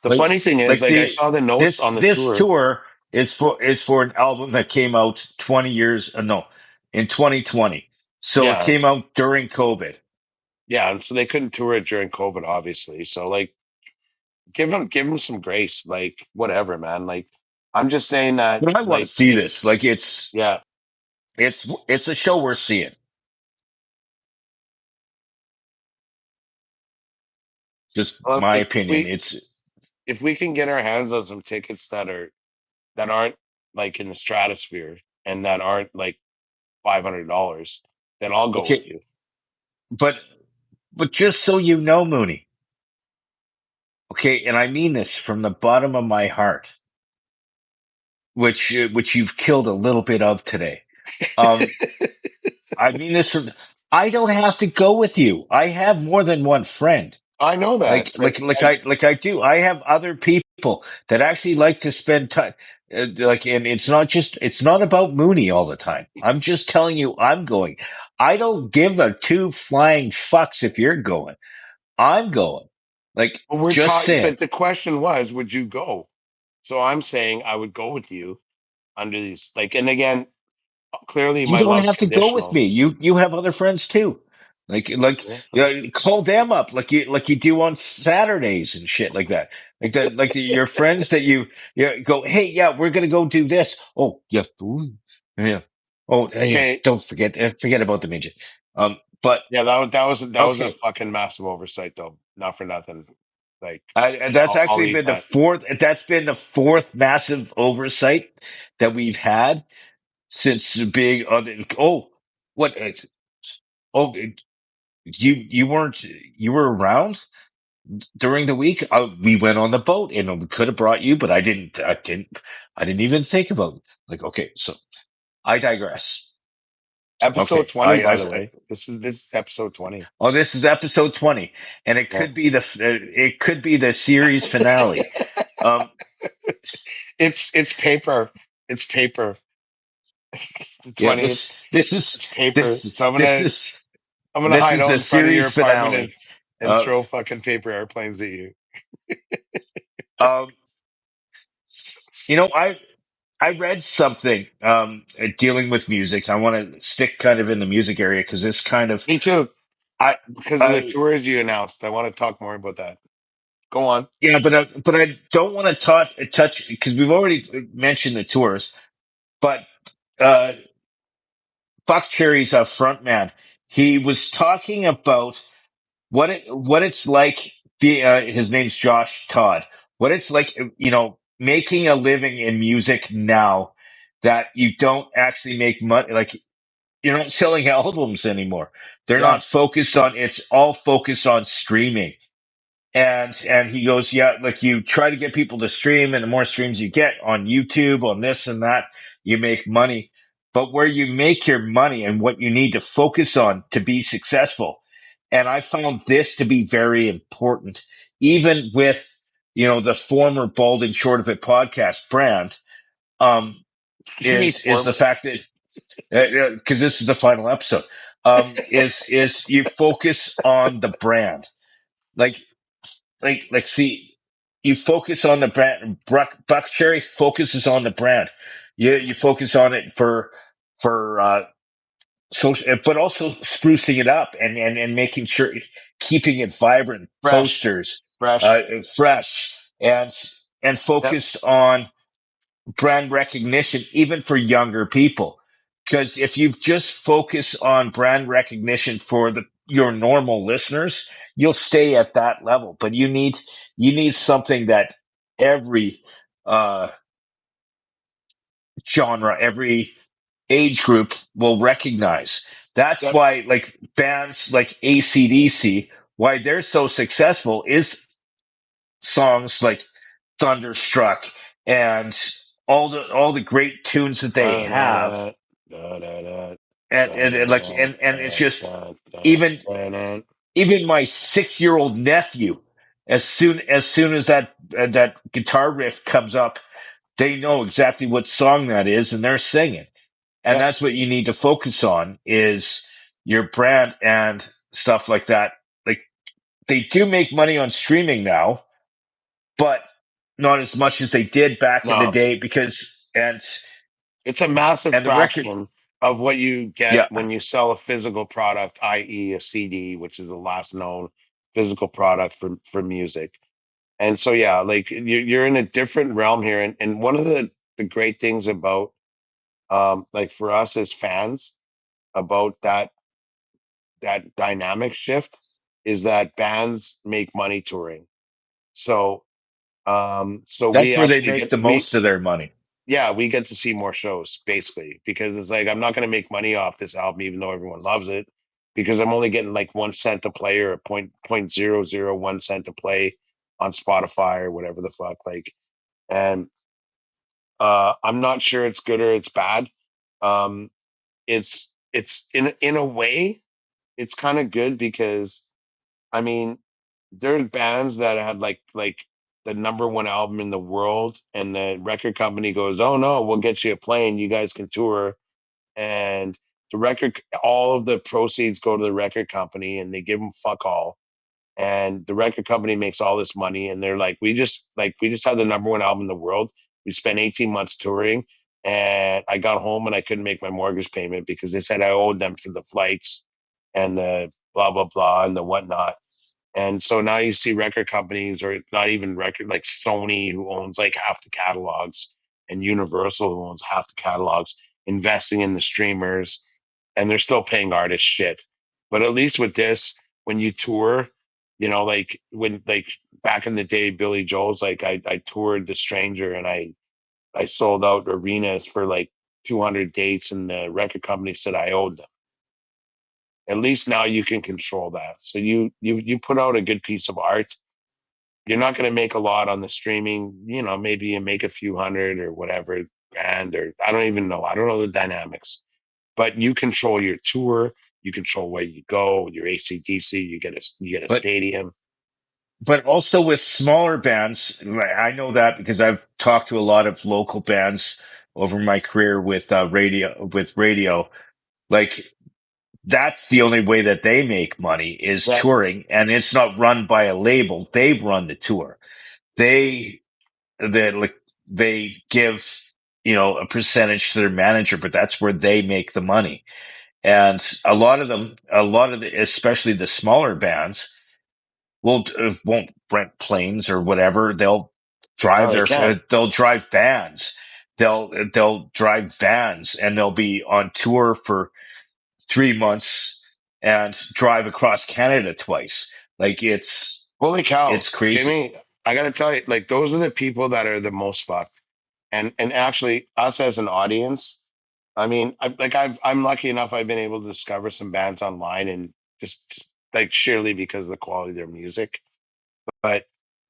Speaker 2: The
Speaker 1: Like
Speaker 2: funny thing is,
Speaker 1: like
Speaker 2: like I
Speaker 1: the
Speaker 2: saw the notes on the
Speaker 1: this
Speaker 2: tour.
Speaker 1: tour is for an album that came out 20 years. No, in 2020. So it
Speaker 2: Yeah,
Speaker 1: came out during COVID.
Speaker 2: yeah. And so they couldn't tour it during COVID, obviously. So like, give them some grace. Like whatever, man. Like I'm just saying that.
Speaker 1: But I want to
Speaker 2: Like
Speaker 1: see
Speaker 2: it.
Speaker 1: this. Like
Speaker 2: Yeah.
Speaker 1: it's a show worth seeing. Just
Speaker 2: Well,
Speaker 1: my opinion.
Speaker 2: if we can get our hands on some tickets that aren't like in the stratosphere and that aren't like $500, then I'll go with
Speaker 1: Okay,
Speaker 2: you.
Speaker 1: but just so you know, Mooney. Okay, and I mean this from the bottom of my heart, which you've killed a little bit of today. Um, I mean this from. I don't have to go with you. I have more than one friend.
Speaker 2: I know that,
Speaker 1: Like
Speaker 2: but
Speaker 1: like like I like I do. I have other people that actually like to spend time. And it's not about Mooney all the time. I'm just telling you, I'm going. I don't give a two flying fucks if you're going. I'm going. Like
Speaker 2: we're
Speaker 1: just
Speaker 2: talking.
Speaker 1: saying.
Speaker 2: But the question was, would you go? So I'm saying I would go with you under these. Like, and again, clearly
Speaker 1: You
Speaker 2: my
Speaker 1: don't
Speaker 2: love's
Speaker 1: have to go with
Speaker 2: conditional.
Speaker 1: me. You have other friends too.
Speaker 2: Yeah.
Speaker 1: Call them up like you do on Saturdays and shit like that. Your friends that you go, hey, yeah, we're gonna go do this. Oh, yes, ooh, yeah. Oh, yeah.
Speaker 2: Okay.
Speaker 1: Don't forget about the midget. But
Speaker 2: Yeah, that was a
Speaker 1: okay,
Speaker 2: fucking massive oversight, though. Not for nothing. Like,
Speaker 1: and that's
Speaker 2: I'll
Speaker 1: actually
Speaker 2: leave
Speaker 1: been the
Speaker 2: that.
Speaker 1: fourth. That's been the fourth massive oversight that we've had since being on. Oh, what? Oh. you were around during the week. We went on the boat and we could have brought you, but I didn't even think about it. Like, okay, so I digress.
Speaker 2: Episode
Speaker 1: Okay.
Speaker 2: 20, by the way. This is episode 20.
Speaker 1: Oh, this is episode 20 and
Speaker 2: Yeah.
Speaker 1: it could be the series finale. Um,
Speaker 2: It's paper. It's paper. The
Speaker 1: yeah,
Speaker 2: 20th. It's paper.
Speaker 1: this,
Speaker 2: So
Speaker 1: this is,
Speaker 2: I'm gonna
Speaker 1: this
Speaker 2: hide
Speaker 1: is
Speaker 2: out
Speaker 1: the
Speaker 2: in front of your
Speaker 1: series
Speaker 2: apartment
Speaker 1: finale.
Speaker 2: and
Speaker 1: Uh,
Speaker 2: throw fucking paper airplanes at you.
Speaker 1: um, I read something, dealing with music. I want to stick kind of in the music area because this kind of,
Speaker 2: Me too.
Speaker 1: I,
Speaker 2: Because of the
Speaker 1: I,
Speaker 2: tours you announced. I want to talk more about that. Go on.
Speaker 1: yeah, but I don't want to touch because we've already mentioned the tours, but, uh, Buck Cherry's a front man. He was talking about what it's like. His name's Josh Todd. What it's like, making a living in music now that you don't actually make money. Like you're not selling albums anymore. They're
Speaker 2: Yeah.
Speaker 1: not focused on. It's all focused on streaming. And he goes, yeah, like you try to get people to stream, and the more streams you get on YouTube, on this and that, you make money. But where you make your money and what you need to focus on to be successful. And I found this to be very important, even with, the former Bald and Short of It podcast brand, um,
Speaker 2: You mean
Speaker 1: is the
Speaker 2: former?
Speaker 1: fact that, because this is the final episode, is you focus on the brand. Like see, you focus on the brand. Buck Cherry focuses on the brand. You focus on it for but also sprucing it up and making sure keeping it vibrant,
Speaker 2: Fresh.
Speaker 1: posters,
Speaker 2: Fresh.
Speaker 1: fresh, and
Speaker 2: Yep.
Speaker 1: focused on brand recognition, even for younger people. Because if you just focus on brand recognition for your normal listeners, you'll stay at that level. But you need something that every uh, genre, every age group will recognize. That's
Speaker 2: Yep.
Speaker 1: why, like bands like AC/DC, why they're so successful is songs like Thunderstruck and all the great tunes that they
Speaker 2: Da, da,
Speaker 1: have.
Speaker 2: da, da, da, da,
Speaker 1: And like
Speaker 2: da,
Speaker 1: and it's
Speaker 2: da,
Speaker 1: just
Speaker 2: da, da,
Speaker 1: even
Speaker 2: da, da.
Speaker 1: even my 6-year-old nephew, as soon as that guitar riff comes up, they know exactly what song that is and they're singing. And
Speaker 2: Yep.
Speaker 1: that's what you need to focus on is your brand and stuff like that. Like they do make money on streaming now, but not as much as they did back in the
Speaker 2: No.
Speaker 1: day because
Speaker 2: It's a massive
Speaker 1: and the record.
Speaker 2: fraction of what you get
Speaker 1: Yeah,
Speaker 2: when you sell a physical product, i.e., a CD, which is the last known physical product for music. And so, yeah, like you're in a different realm here. And one of the great things about, like for us as fans, about that dynamic shift is that bands make money touring. So, so we
Speaker 1: that's where they
Speaker 2: actually
Speaker 1: make
Speaker 2: get
Speaker 1: the most of their money.
Speaker 2: yeah, we get to see more shows basically because it's like I'm not going to make money off this album even though everyone loves it because I'm only getting like 1 cent a play or a point 0.001 cent to play on Spotify or whatever the fuck like. And I'm not sure it's good or it's bad. Um, it's in a way it's kind of good because I mean there's bands that had like the number one album in the world, and the record company goes, "Oh no, we'll get you a plane. You guys can tour." And all of the proceeds go to the record company, and they give them fuck all. And the record company makes all this money, and they're like, we just had the number one album in the world. We spent 18 months touring, and I got home and I couldn't make my mortgage payment because they said I owed them for the flights and the blah blah blah and the whatnot. And so now you see record companies, or not even record, like Sony, who owns like half the catalogs, and Universal, who owns half the catalogs, investing in the streamers, and they're still paying artists shit. But at least with this, when you tour, like when like back in the day, Billy Joel's like I toured The Stranger, and I sold out arenas for like 200 dates, and the record company said I owed them. At least now you can control that. So you put out a good piece of art. You're not going to make a lot on the streaming. Maybe you make a few hundred or whatever grand, or I don't even know. I don't know the dynamics, but you control your tour. You control where you go. Your ACDC. You get a
Speaker 1: But
Speaker 2: stadium.
Speaker 1: also with smaller bands, like, I know that because I've talked to a lot of local bands over my career with radio. Like that's the only way that they make money is
Speaker 2: That
Speaker 1: touring, and it's not run by a label. They run the tour. They like they give a percentage to their manager, but that's where they make the money. And a lot of them, especially the smaller bands, won't rent planes or whatever.
Speaker 2: no, they can't.
Speaker 1: they'll drive vans. They'll drive vans and they'll be on tour for 3 months and drive across Canada twice. Like
Speaker 2: Holy cow,
Speaker 1: it's crazy.
Speaker 2: Jimmy! I got to tell you, like those are the people that are the most fucked. And actually, us as an audience, I mean, I'm lucky enough. I've been able to discover some bands online and just like surely because of the quality of their music. But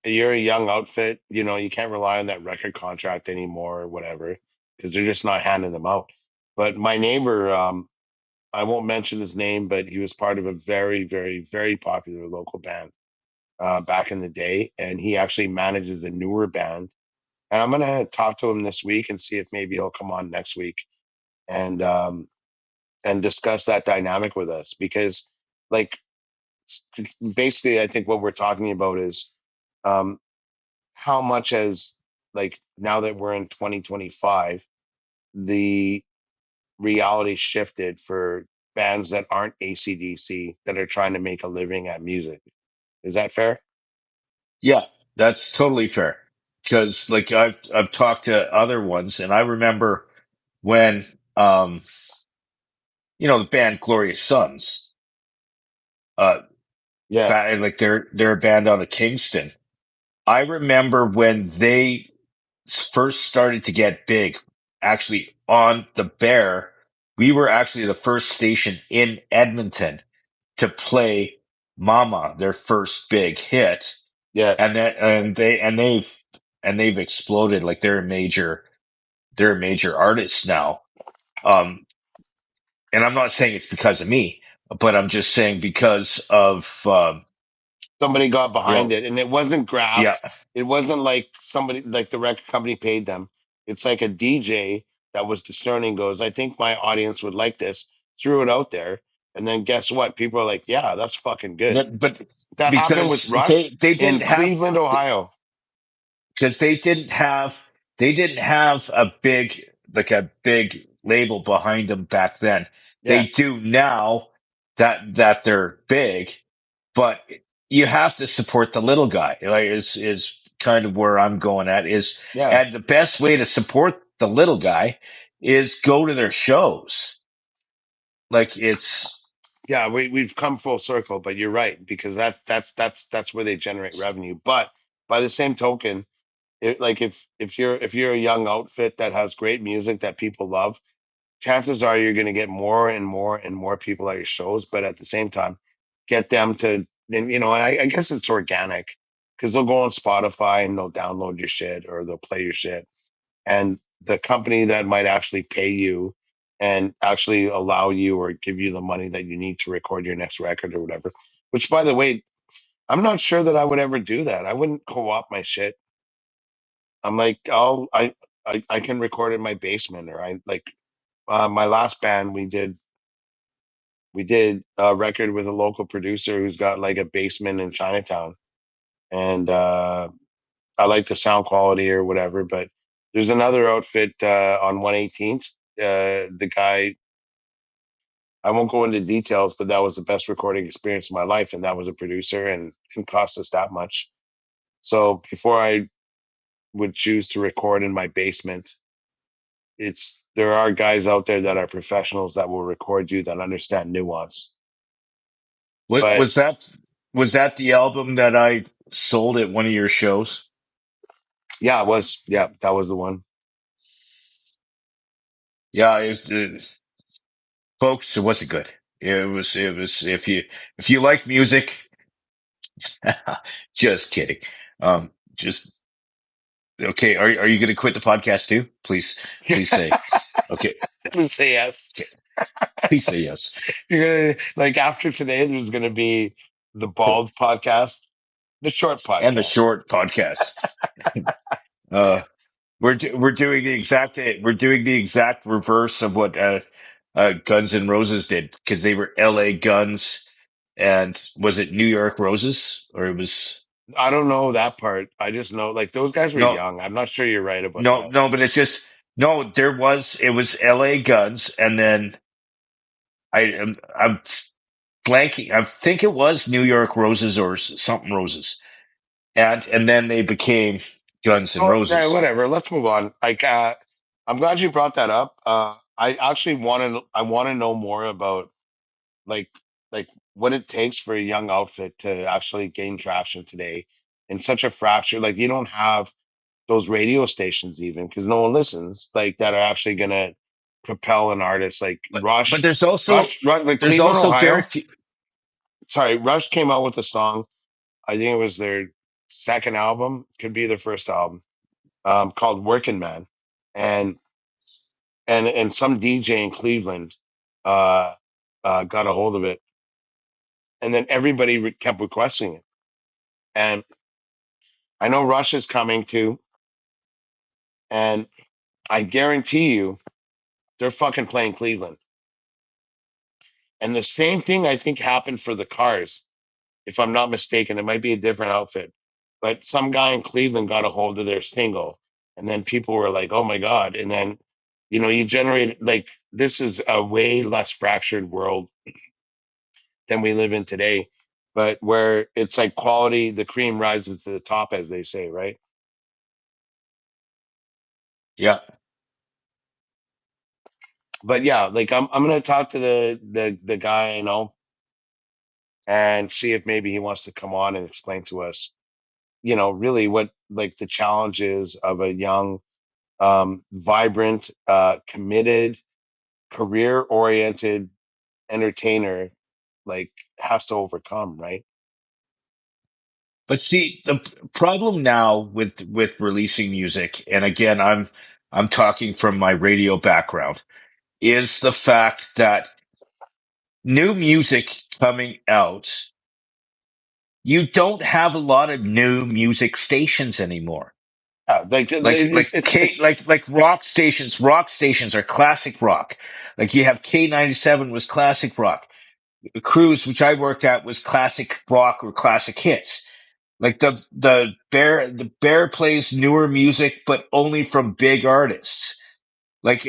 Speaker 2: you're a young outfit, you can't rely on that record contract anymore or whatever because they're just not handing them out. But my neighbor, I won't mention his name, but he was part of a very, very, very popular local band back in the day, and he actually manages a newer band. And I'm gonna talk to him this week and see if maybe he'll come on next week and discuss that dynamic with us because, like, basically, I think what we're talking about is um, how much has, like, now that we're in 2025, the reality shifted for bands that aren't ACDC that are trying to make a living at music. Is that fair?
Speaker 1: Yeah, that's totally fair. Because like I've talked to other ones, and I remember when the band Glorious Sons, uh,
Speaker 2: Yeah,
Speaker 1: like they're a band out of Kingston. I remember when they first started to get big, actually on the Bear, we were actually the first station in Edmonton to play Mama, their first big hit.
Speaker 2: yeah,
Speaker 1: And they've exploded. Like they're a major artist now. Um, and I'm not saying it's because of me, but I'm just saying because of,
Speaker 2: somebody got
Speaker 1: you
Speaker 2: behind
Speaker 1: know,
Speaker 2: it and it wasn't
Speaker 1: yeah,
Speaker 2: graft. It wasn't like somebody, like the record company paid them. It's like a DJ that was discerning goes, I think my audience would like this, threw it out there. And then guess what? People are like, yeah, that's fucking good.
Speaker 1: but
Speaker 2: That happened with
Speaker 1: because
Speaker 2: Rush
Speaker 1: they
Speaker 2: in
Speaker 1: didn't have,
Speaker 2: Cleveland, Ohio.
Speaker 1: because they didn't have a big label behind them back then. They
Speaker 2: Yeah,
Speaker 1: do now that they're big, but you have to support the little guy. Like is kind of where I'm going at is,
Speaker 2: yeah,
Speaker 1: and the best way to support the little guy is go to their shows. Like it's
Speaker 2: yeah. We've come full circle, but you're right because that's where they generate revenue. But by the same token, like if you're a young outfit that has great music that people love, chances are you're going to get more and more and more people at your shows. But at the same time, get them to then I guess it's organic because they'll go on Spotify and they'll download your shit or they'll play your shit, and the company that might actually pay you and actually allow you or give you the money that you need to record your next record or whatever. Which, by the way, I'm not sure that I would ever do that. I wouldn't co-op my shit. I'm like, I can record in my basement, or I like my last band we did a record with a local producer who's got like a basement in Chinatown, and I like the sound quality or whatever. But there's another outfit on 118th. The guy, I won't go into details, but that was the best recording experience of my life, and that was a producer, and it didn't cost us that much. So before I would choose to record in my basement, there are guys out there that are professionals that will record you that understand nuance.
Speaker 1: what
Speaker 2: But
Speaker 1: was that the album that I sold at one of your shows?
Speaker 2: yeah, it was. Yeah, that was the one.
Speaker 1: Yeah, folks, it wasn't good. It was if you like music, just kidding. Just okay. Are you going to quit the podcast too? Please say okay.
Speaker 2: Please say yes.
Speaker 1: Okay. Please say yes.
Speaker 2: You're gonna like after today. There's gonna be the Bald podcast, the short
Speaker 1: And the
Speaker 2: podcast.
Speaker 1: short podcast. Uh, we're doing the exact reverse of what Guns N' Roses did because they were L.A. Guns, and was it New York Roses or it was
Speaker 2: I don't know that part. I just know like those guys were
Speaker 1: no
Speaker 2: young. I'm not sure you're right about
Speaker 1: no
Speaker 2: that.
Speaker 1: no, but it's just no. It was L.A. Guns, and then I'm blanking. I think it was New York Roses or something Roses, and then they became Guns N'
Speaker 2: Oh, yeah,
Speaker 1: Roses.
Speaker 2: whatever. Let's move on. Like, I'm glad you brought that up. I actually I want to know more about like like what it takes for a young outfit to actually gain traction today in such a fracture. Like, you don't have those radio stations even because no one listens. Like, that are actually gonna propel an artist. Like
Speaker 1: But
Speaker 2: Like
Speaker 1: there's
Speaker 2: Cleveland,
Speaker 1: also very
Speaker 2: Ohio.
Speaker 1: few.
Speaker 2: Sorry, Rush came out with a song. I think it was their second album, could be their first album, called Working Man, and and some DJ in Cleveland uh, got a hold of it, and then everybody kept requesting it. And I know Rush is coming too, and I guarantee you they're fucking playing Cleveland. And the same thing I think happened for the Cars, if I'm not mistaken. It might be a different outfit, but some guy in Cleveland got a hold of their single, and then people were like, "Oh my god!" And then, you generate like this is a way less fractured world than we live in today, but where it's like quality, the cream rises to the top, as they say, right?
Speaker 1: Yeah,
Speaker 2: But yeah, like I'm gonna talk to the guy I know and see if maybe he wants to come on and explain to us, really what like the challenges of a young, vibrant, committed, career oriented entertainer like has to overcome, right?
Speaker 1: but see, the problem now with releasing music, and again, I'm talking from my radio background, is the fact that new music coming out, you don't have a lot of new music stations anymore.
Speaker 2: Yeah, like
Speaker 1: Like rock stations are classic rock. Like you have K97 was classic rock. Cruise, which I worked at, was classic rock or classic hits. Like the Bear plays newer music, but only from big artists. Like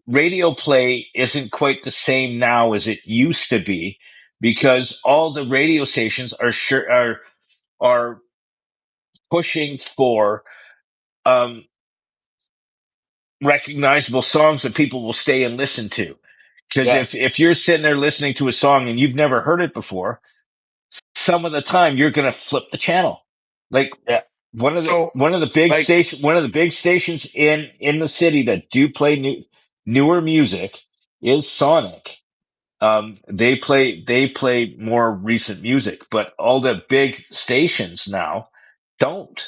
Speaker 1: radio play isn't quite the same now as it used to be because all the radio stations are pushing for um recognizable songs that people will stay and listen to. Because
Speaker 2: yeah,
Speaker 1: if you're sitting there listening to a song and you've never heard it before, some of the time you're going to flip the channel. Like
Speaker 2: yeah. So like
Speaker 1: one of the big stations in the city that do play newer music is Sonic. They play more recent music, but all the big stations now don't.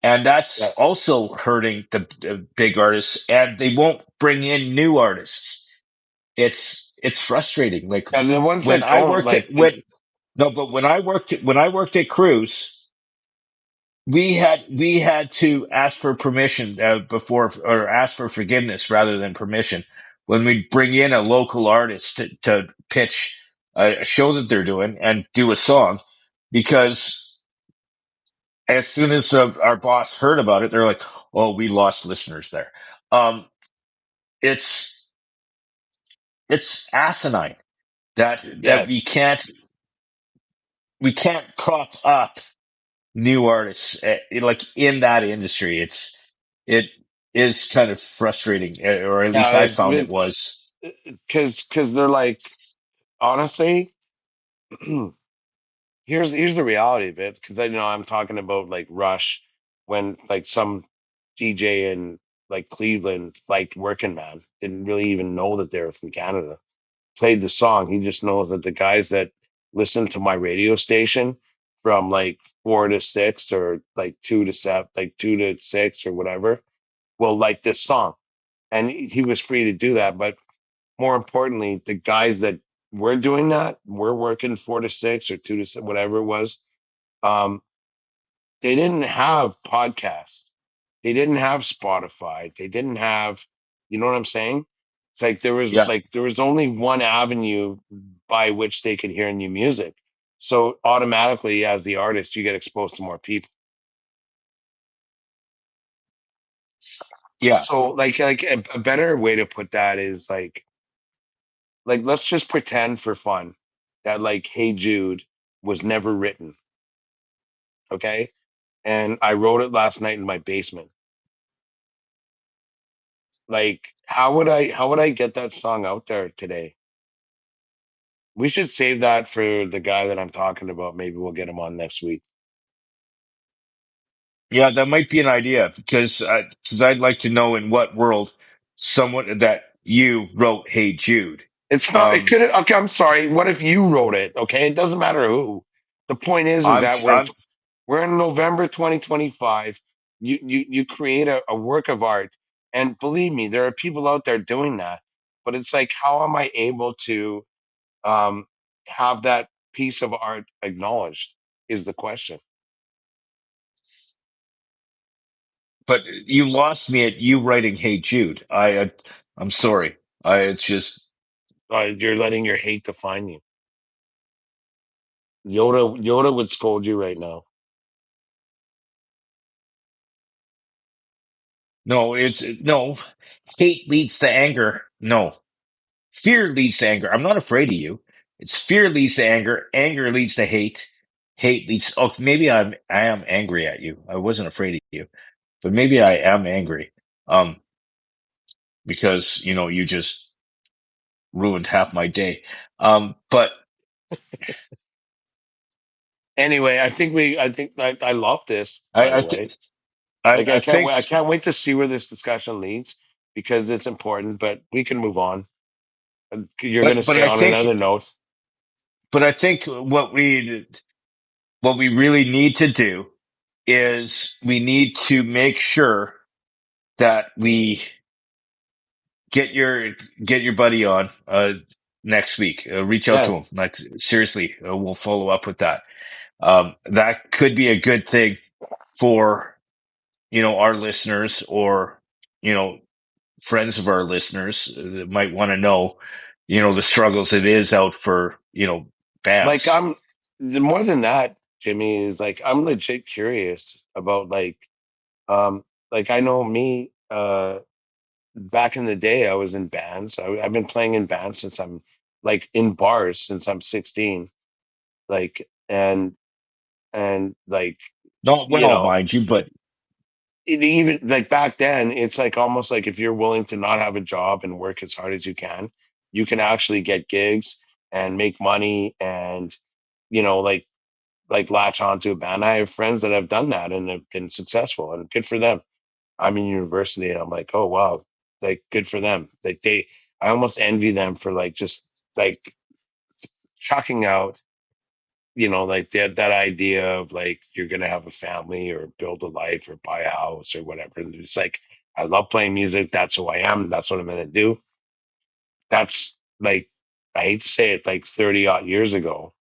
Speaker 1: And
Speaker 2: yeah,
Speaker 1: that's also hurting the big artists, and they won't bring in new artists. It's frustrating. Like
Speaker 2: and the ones
Speaker 1: when
Speaker 2: that
Speaker 1: I
Speaker 2: don't
Speaker 1: worked
Speaker 2: like
Speaker 1: at when no, but when I worked at Cruise, we had to ask for permission before or ask for forgiveness rather than permission when we bring in a local artist to pitch a show that they're doing and do a song because as soon as our boss heard about it, they're like, "Oh, we lost listeners there." Um, it's it's asinine that
Speaker 2: yes.
Speaker 1: we can't prop up new artists like in that industry. It is kind of frustrating, or at least
Speaker 2: Yeah,
Speaker 1: I
Speaker 2: it's
Speaker 1: found it was.
Speaker 2: because they're like, honestly, here's the reality of it. Because I know I'm talking about like Rush when like some DJ in like Cleveland liked Working Man, didn't really even know that they were from Canada. played the song. He just knows that the guys that listen to my radio station from like 4 to 6 or like 2 to 7, like 2 to 6 or whatever, will like this song. And he was free to do that. But more importantly, the guys that were doing that, were working 4 to 6 or 2 to 6, whatever it was. Um, they didn't have podcasts. They didn't have Spotify. They didn't have, you know what I'm saying? It's
Speaker 1: Yeah.
Speaker 2: like there was only one avenue by which they could hear new music. So automatically, as the artist, you get exposed to more people.
Speaker 1: Yeah.
Speaker 2: So like a better way to put that is like let's just pretend for fun that like Hey Jude was never written, okay? And I wrote it last night in my basement. Like how would I get that song out there today? We should save that for the guy that I'm talking about. Maybe we'll get him on next week.
Speaker 1: Yeah. That might be an idea because I'd like to know in what world someone that you wrote Hey Jude.
Speaker 2: It's not. It
Speaker 1: Um,
Speaker 2: could. Okay, I'm sorry. What if you wrote it? Okay, it doesn't matter who. The point is
Speaker 1: I'm,
Speaker 2: that
Speaker 1: I'm,
Speaker 2: we're in November 2025. You create a work of art, and believe me, there are people out there doing that. But it's like, how am I able to um, have that piece of art acknowledged? Is the question.
Speaker 1: but you lost me at you writing Hey Jude. I'm sorry. It's just,
Speaker 2: You're letting your hate define you. Yoda would scold you right now.
Speaker 1: no, no, hate leads to anger. No, fear leads to anger. I'm not afraid of you. It's fear leads to anger. Anger leads to hate. Hate leads. Oh, maybe I am angry at you. I wasn't afraid of you, but maybe I am angry. Um, because you just ruined half my day. But
Speaker 2: Anyway, I think I love this. By
Speaker 1: I
Speaker 2: the
Speaker 1: I
Speaker 2: way,
Speaker 1: think I
Speaker 2: like
Speaker 1: I think,
Speaker 2: I can't wait to see where this discussion leads because it's important. But we can move on. You're going to
Speaker 1: but
Speaker 2: say
Speaker 1: I
Speaker 2: on
Speaker 1: think
Speaker 2: another note.
Speaker 1: what we really need to do is we need to make sure that we get your get your buddy on next week. Reach out to
Speaker 2: Yeah,
Speaker 1: him. Like seriously, we'll follow up with that. That could be a good thing for our listeners or you know friends of our listeners that might want to know the struggles it is out for
Speaker 2: like
Speaker 1: bands.
Speaker 2: I'm more than that. Jimmy is like I'm legit curious about like I know me. Back in the day, I was in bands. I've been playing in bands since I'm like in bars since I'm 16. Like and like
Speaker 1: Not
Speaker 2: you
Speaker 1: well,
Speaker 2: know
Speaker 1: mind you, but
Speaker 2: even like back then, it's like almost like if you're willing to not have a job and work as hard as you can actually get gigs and make money and you know like latch onto a band. I have friends that have done that and have been successful and good for them. I'm in university and I'm like, oh wow, like good for them. Like I almost envy them for like just like chucking out, like that idea of like you're gonna have a family or build a life or buy a house or whatever. And it's like I love playing music. That's who I am. That's what I'm gonna do. That's like I hate to say it, like 30 odd years ago.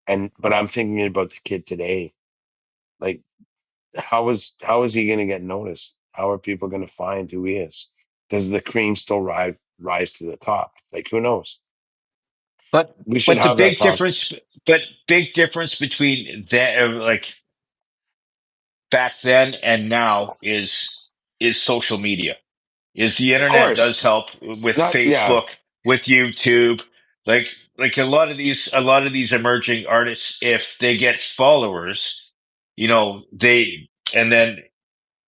Speaker 2: And but I'm thinking about the kid today. Like how is he gonna get noticed? How are people gonna find who he is? Does the cream still rise to the top? Like who knows?
Speaker 1: but
Speaker 2: We should
Speaker 1: but the
Speaker 2: have that
Speaker 1: big
Speaker 2: talk.
Speaker 1: difference, between that, like back then and now, is social media. Is the
Speaker 2: Of
Speaker 1: internet
Speaker 2: course.
Speaker 1: does help with
Speaker 2: Not yeah.
Speaker 1: Facebook, with YouTube, like a lot of these emerging artists, if they get followers, they and then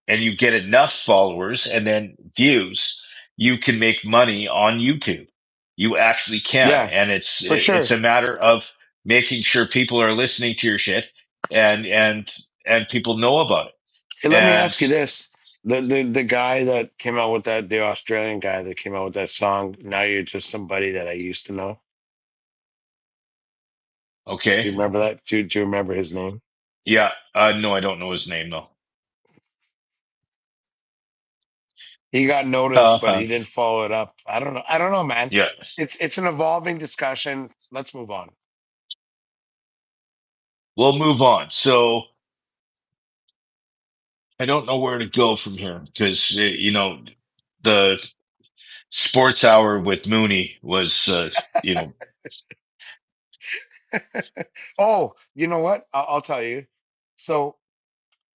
Speaker 1: and you get enough followers and then views, you can make money on YouTube. You actually can,
Speaker 2: Yeah,
Speaker 1: and it's
Speaker 2: for
Speaker 1: it's
Speaker 2: sure.
Speaker 1: a matter of making sure people are listening to your shit and and people know about it.
Speaker 2: Hey, let me
Speaker 1: And
Speaker 2: ask you this. The guy that came out with that, the Australian guy that came out with that song. Now you're just somebody that I used to know.
Speaker 1: Okay.
Speaker 2: Do you remember that? Do you remember his name?
Speaker 1: Yeah. No, I don't know his name though.
Speaker 2: He got noticed, but
Speaker 1: Uh,
Speaker 2: he didn't follow it up. I don't know. I don't know, man.
Speaker 1: yeah.
Speaker 2: It's an evolving discussion. Let's move on.
Speaker 1: We'll move on. So I don't know where to go from here because, the sports hour with Mooney was, you know,
Speaker 2: Oh, you know what? I'll tell you. So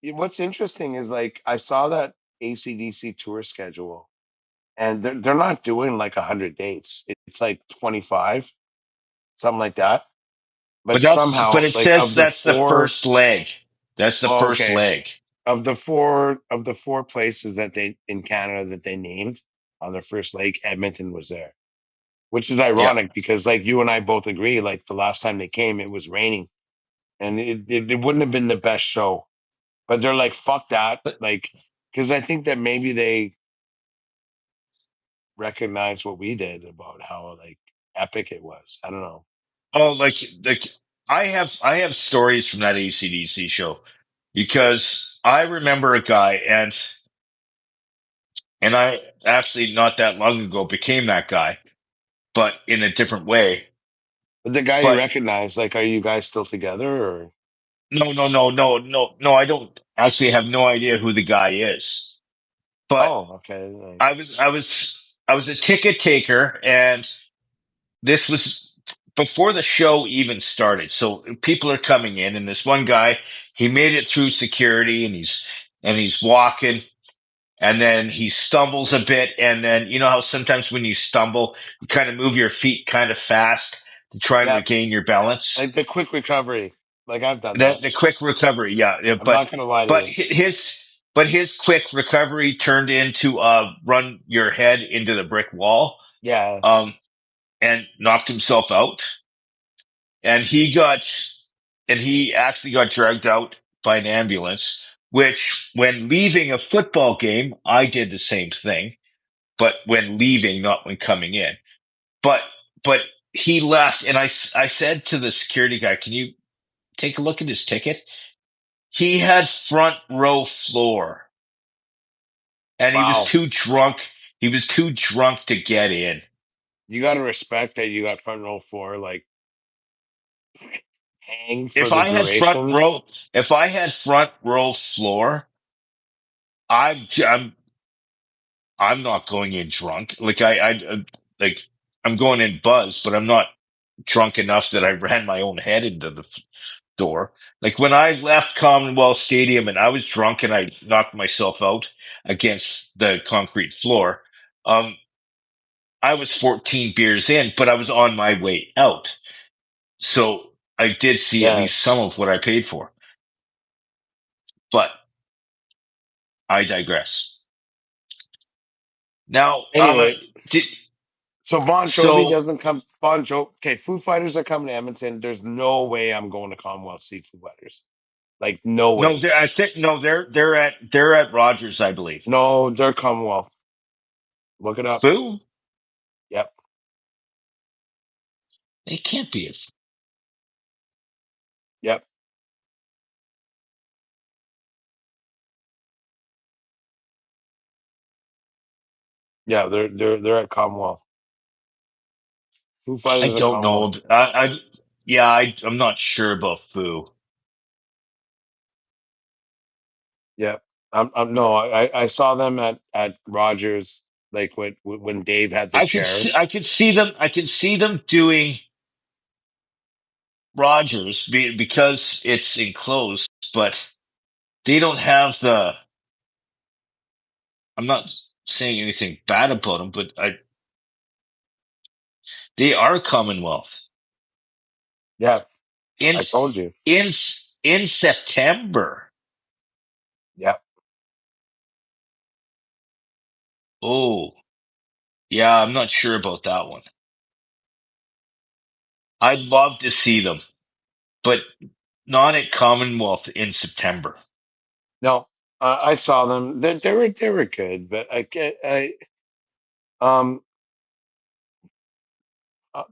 Speaker 2: what's interesting is like I saw that ACDC tour schedule, and they're not doing like 100 dates. It's like 25, something like that. But
Speaker 1: but
Speaker 2: somehow,
Speaker 1: it
Speaker 2: like
Speaker 1: says
Speaker 2: of the
Speaker 1: that's the
Speaker 2: four,
Speaker 1: first leg. That's the
Speaker 2: oh,
Speaker 1: first
Speaker 2: okay,
Speaker 1: leg.
Speaker 2: of the four places that they in Canada that they named on their first leg, Edmonton was there, which is
Speaker 1: Yeah.
Speaker 2: ironic because like you and I both agree, like the last time they came, it was raining, and it wouldn't have been the best show. But they're like, fuck that,
Speaker 1: But
Speaker 2: like, because I think that maybe they recognize what we did about how like epic it was. I don't know.
Speaker 1: oh, like I have stories from that ACDC show because I remember a guy and I actually not that long ago became that guy, but in a different way.
Speaker 2: But the guy you
Speaker 1: But
Speaker 2: recognize, like, are you guys still together or?
Speaker 1: no, no, no, no, no, no. I don't actually have no idea who the guy is. But
Speaker 2: Oh, okay. Like,
Speaker 1: I was a ticket taker, and this was before the show even started. So people are coming in, and this one guy, he made it through security, and he's walking, and then he stumbles a bit, and then you know how sometimes when you stumble, you kind of move your feet kind of fast to try and
Speaker 2: yeah,
Speaker 1: regain your
Speaker 2: like
Speaker 1: balance.
Speaker 2: the quick recovery. Like I've done
Speaker 1: The
Speaker 2: that.
Speaker 1: the quick recovery, yeah, yeah,
Speaker 2: I'm
Speaker 1: but
Speaker 2: not gonna lie to
Speaker 1: but
Speaker 2: you.
Speaker 1: his quick recovery turned into run your head into the brick wall,
Speaker 2: Yeah,
Speaker 1: um, and knocked himself out, and he actually got dragged out by an ambulance. Which, when leaving a football game, I did the same thing, but when leaving, not when coming in. But but he left, and I said to the security guy, "Can you take a look at his ticket?" He had front row floor, and he was
Speaker 2: wow.
Speaker 1: too drunk. He was too drunk to get in.
Speaker 2: You got to respect that you got front row floor, like hang for
Speaker 1: If
Speaker 2: the
Speaker 1: I had front
Speaker 2: duration.
Speaker 1: row, if I had front row floor, I'm I'm I'm not going in drunk. Like I'm going in buzzed, but I'm not drunk enough that I ran my own head into the door. Like when I left Commonwealth Stadium and I was drunk and I knocked myself out against the concrete floor. Um, I was 14 beers in, but I was on my way out. So I did see at
Speaker 2: Yeah.
Speaker 1: least some of what I paid for, but I digress. Now,
Speaker 2: Anyway,
Speaker 1: did,
Speaker 2: so Bon Jovi
Speaker 1: so
Speaker 2: doesn't come. Bon Jovi. Okay, Foo Fighters are coming to Edmonton. There's no way I'm going to Commonwealth to see Foo Fighters. Like no
Speaker 1: no,
Speaker 2: way.
Speaker 1: I think no, they're at Rogers, I believe.
Speaker 2: No, they're Commonwealth. Look it up.
Speaker 1: Boo,
Speaker 2: Yep.
Speaker 1: it can't be.
Speaker 2: Yep. Yeah. They're at Commonwealth. Foo
Speaker 1: I
Speaker 2: Fighters are
Speaker 1: don't
Speaker 2: Commonwealth.
Speaker 1: know. Yeah, I'm not sure about Foo.
Speaker 2: Yep. No, I saw them at Rogers, like when Dave had the chairs.
Speaker 1: I could see them. I can see them doing Rogers because it's enclosed, but they don't have the. I'm not saying anything bad about them, but they are Commonwealth
Speaker 2: Yeah,
Speaker 1: in
Speaker 2: I told you.
Speaker 1: in in September.
Speaker 2: Yep.
Speaker 1: Oh, yeah, I'm not sure about that one. I'd love to see them, but not at Commonwealth in September.
Speaker 2: No. I saw them. They were good, but um uh,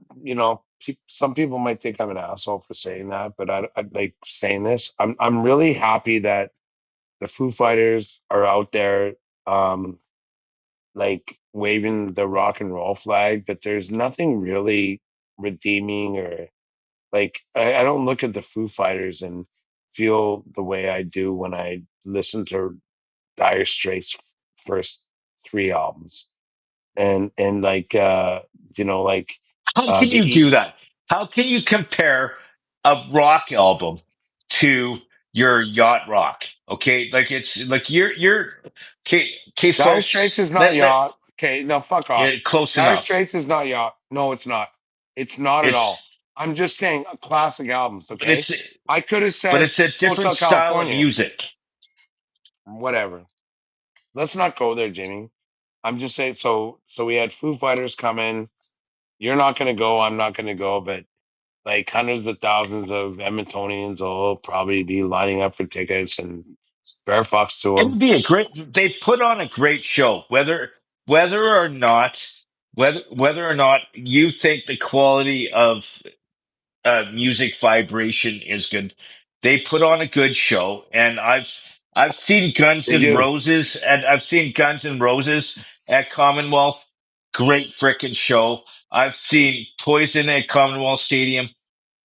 Speaker 2: some people might think I'm an asshole for saying that, but I like saying this. I'm really happy that the Foo Fighters are out there, um, like waving the rock and roll flag. But there's nothing really redeeming, or like I don't look at the Foo Fighters and feel the way I do when I listen to Dire Straits' first three albums, and like like
Speaker 1: How can
Speaker 2: the
Speaker 1: you do that? How can you compare a rock album to your yacht rock? Okay, like it's like you're okay. Okay,
Speaker 2: Dire
Speaker 1: folks,
Speaker 2: Straits is not
Speaker 1: let
Speaker 2: yacht. Okay, now fuck off.
Speaker 1: yeah, close
Speaker 2: Dire
Speaker 1: enough.
Speaker 2: Straits is not yacht. No, it's not. It's not at all.
Speaker 1: It's
Speaker 2: I'm just saying classic albums.
Speaker 1: but
Speaker 2: Okay,
Speaker 1: it's
Speaker 2: I could have
Speaker 1: but
Speaker 2: said
Speaker 1: it's a different
Speaker 2: Hotel
Speaker 1: style of
Speaker 2: California.
Speaker 1: music.
Speaker 2: Whatever. Let's not go there, Jimmy. I'm just saying. So we had Foo Fighters come in. You're not gonna go. I'm not gonna go. But like hundreds of thousands of Edmontonians will probably be lining up for tickets and Bear Fox tour.
Speaker 1: It'd be a great. They put on a great show, whether or not whether or not you think the quality of music vibration is good. They put on a good show, and I've seen Guns
Speaker 2: They
Speaker 1: N'
Speaker 2: do.
Speaker 1: Roses, and I've seen Guns N' Roses at Commonwealth. Great frickin' show. I've seen Poison at Commonwealth Stadium.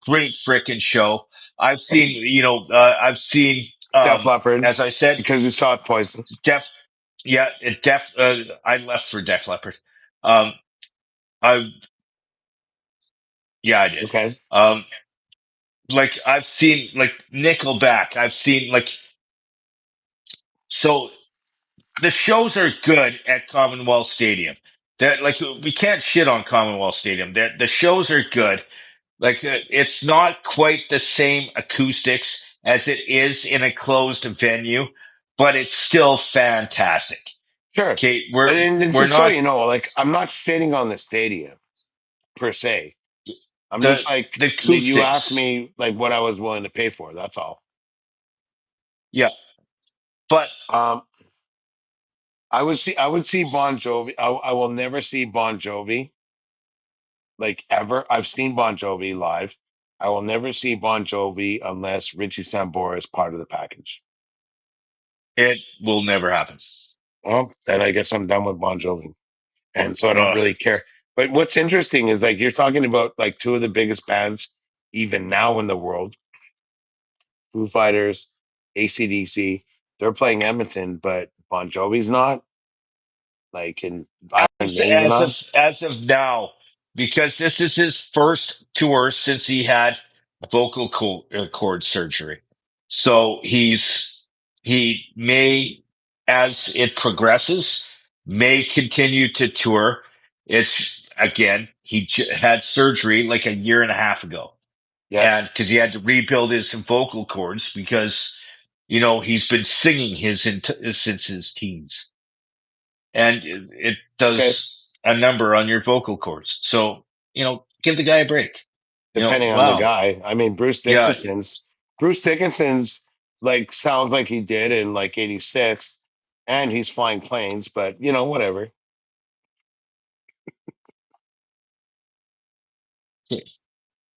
Speaker 1: Great frickin' show. I've seen, I've seen,
Speaker 2: Def Leppard,
Speaker 1: as I said,
Speaker 2: because we saw it Poison.
Speaker 1: Def, yeah, Def. I left for Def Leppard. Um, I, yeah, I did.
Speaker 2: Okay.
Speaker 1: Um, like I've seen like Nickelback. I've seen like so the shows are good at Commonwealth Stadium. That like we can't shit on Commonwealth Stadium. The shows are good. Like it's not quite the same acoustics as it is in a closed venue, but it's still fantastic.
Speaker 2: Sure.
Speaker 1: Okay,
Speaker 2: And
Speaker 1: we're
Speaker 2: just so
Speaker 1: not
Speaker 2: you know, like I'm not shitting on the stadium per se. I'm
Speaker 1: the
Speaker 2: just like
Speaker 1: the
Speaker 2: you asked
Speaker 1: acoustics.
Speaker 2: me like what I was willing to pay for. That's all.
Speaker 1: Yeah, but
Speaker 2: Um, I would see Bon Jovi. I will never see Bon Jovi like ever. I've seen Bon Jovi live. I will never see Bon Jovi unless Richie Sambora is part of the package.
Speaker 1: it will never happen.
Speaker 2: Well, then I guess I'm done with Bon Jovi, and so I don't
Speaker 1: Uh,
Speaker 2: really care. But what's interesting is like you're talking about like two of the biggest bands even now in the world, Foo Fighters, AC/DC. They're playing Edmonton, but Bon Jovi's not. Like, and Iron Maiden's not.
Speaker 1: as of now, because this is his first tour since he had cord surgery. So he may, as it progresses, may continue to tour. It's again, had surgery like a year and a half ago,
Speaker 2: Yeah.
Speaker 1: and because he had to rebuild his vocal cords because he's been singing since his teens, and it
Speaker 2: Okay.
Speaker 1: does a number on your vocal cords. So, give the guy a break.
Speaker 2: Depending on the
Speaker 1: Wow.
Speaker 2: guy. I mean,
Speaker 1: Yeah.
Speaker 2: Bruce Dickinson's like sounds like he did in like '86, and he's flying planes. But whatever.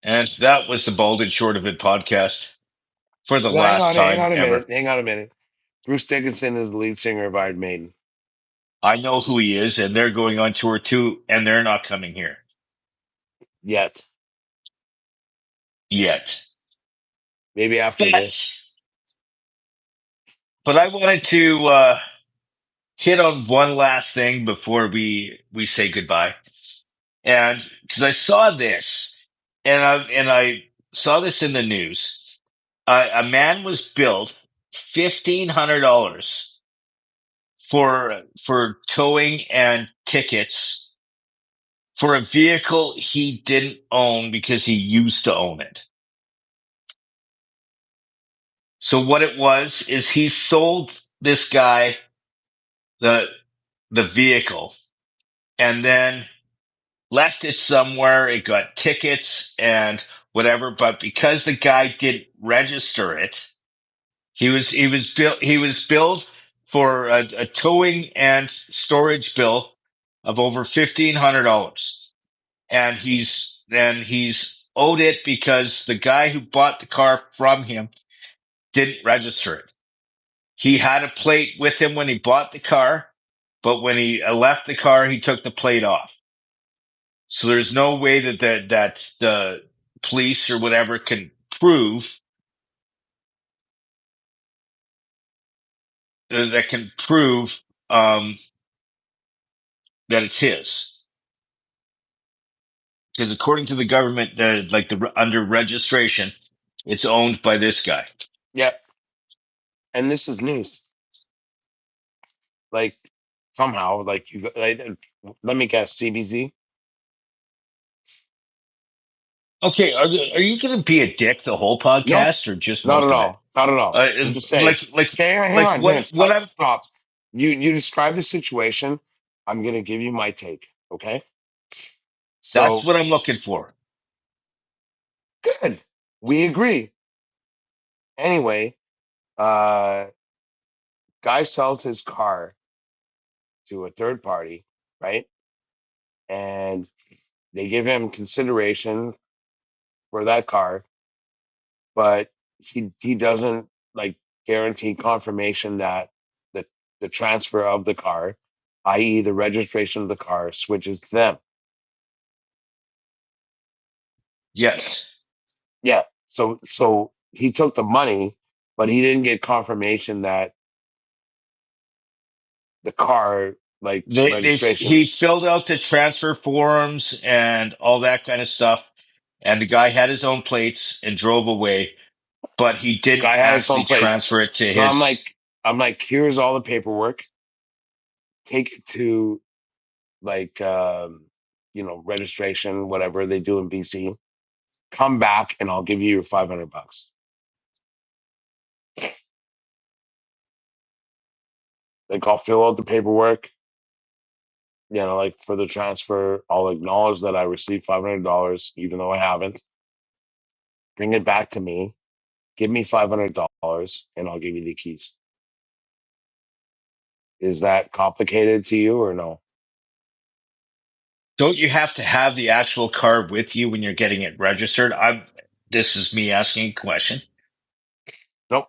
Speaker 1: And that was the Bald and Short of It podcast for the
Speaker 2: Well,
Speaker 1: last
Speaker 2: hang
Speaker 1: time
Speaker 2: on a minute.
Speaker 1: ever.
Speaker 2: Hang on a minute. Bruce Dickinson is the lead singer of Iron Maiden.
Speaker 1: I know who he is, and they're going on tour too, and they're not coming here
Speaker 2: Yet,
Speaker 1: yet.
Speaker 2: maybe after
Speaker 1: But,
Speaker 2: this.
Speaker 1: but I wanted to hit on one last thing before we say goodbye. And because I saw this, and I saw this in the news, a man was billed $1,500 for towing and tickets for a vehicle he didn't own because he used to own it. So what it was is he sold this guy the the vehicle and then left it somewhere. It got tickets and whatever, but because the guy didn't register it, he was billed. for a towing and storage bill of over $1,500, and he's owed it because the guy who bought the car from him didn't register it. He had a plate with him when he bought the car, but when he left the car, he took the plate off. So there's no way that the police or whatever can prove that can prove um, that it's his. Because according to the government, under registration, it's owned by this guy.
Speaker 2: Yeah, and this is news. Like somehow, like let me guess, CBZ.
Speaker 1: Okay, are you going to be a dick the whole
Speaker 2: No,
Speaker 1: podcast or just
Speaker 2: not
Speaker 1: most
Speaker 2: at
Speaker 1: of it?
Speaker 2: all. Not at all. I'm just saying. Okay, hang on. Hang on.
Speaker 1: What
Speaker 2: Stop.
Speaker 1: I'm
Speaker 2: Stop. You describe the situation. I'm gonna give you my take. Okay.
Speaker 1: that's
Speaker 2: So
Speaker 1: what I'm looking for.
Speaker 2: good. We agree. Anyway, uh, guy sells his car to a third party, right? And they give him consideration for that car, but he doesn't like guarantee confirmation that the the transfer of the car, i.e., the registration of the car, switches to them.
Speaker 1: Yes,
Speaker 2: Yeah. So he took the money, but he didn't get confirmation that the car like registration.
Speaker 1: he filled out the transfer forms and all that kind of stuff, and the guy had his own plates and drove away, but he didn't
Speaker 2: Guy had his
Speaker 1: actually
Speaker 2: own place.
Speaker 1: transfer it to
Speaker 2: So
Speaker 1: his.
Speaker 2: I'm like, here's all the paperwork. Take it to like registration, whatever they do in BC. Come back and I'll give you your $500. Like I'll fill out the paperwork, like for the transfer, I'll acknowledge that I received $500, even though I haven't. Bring it back to me, give me $500, and I'll give you the keys. Is that complicated to you or no?
Speaker 1: Don't you have to have the actual car with you when you're getting it registered? This is me asking a question.
Speaker 2: Nope.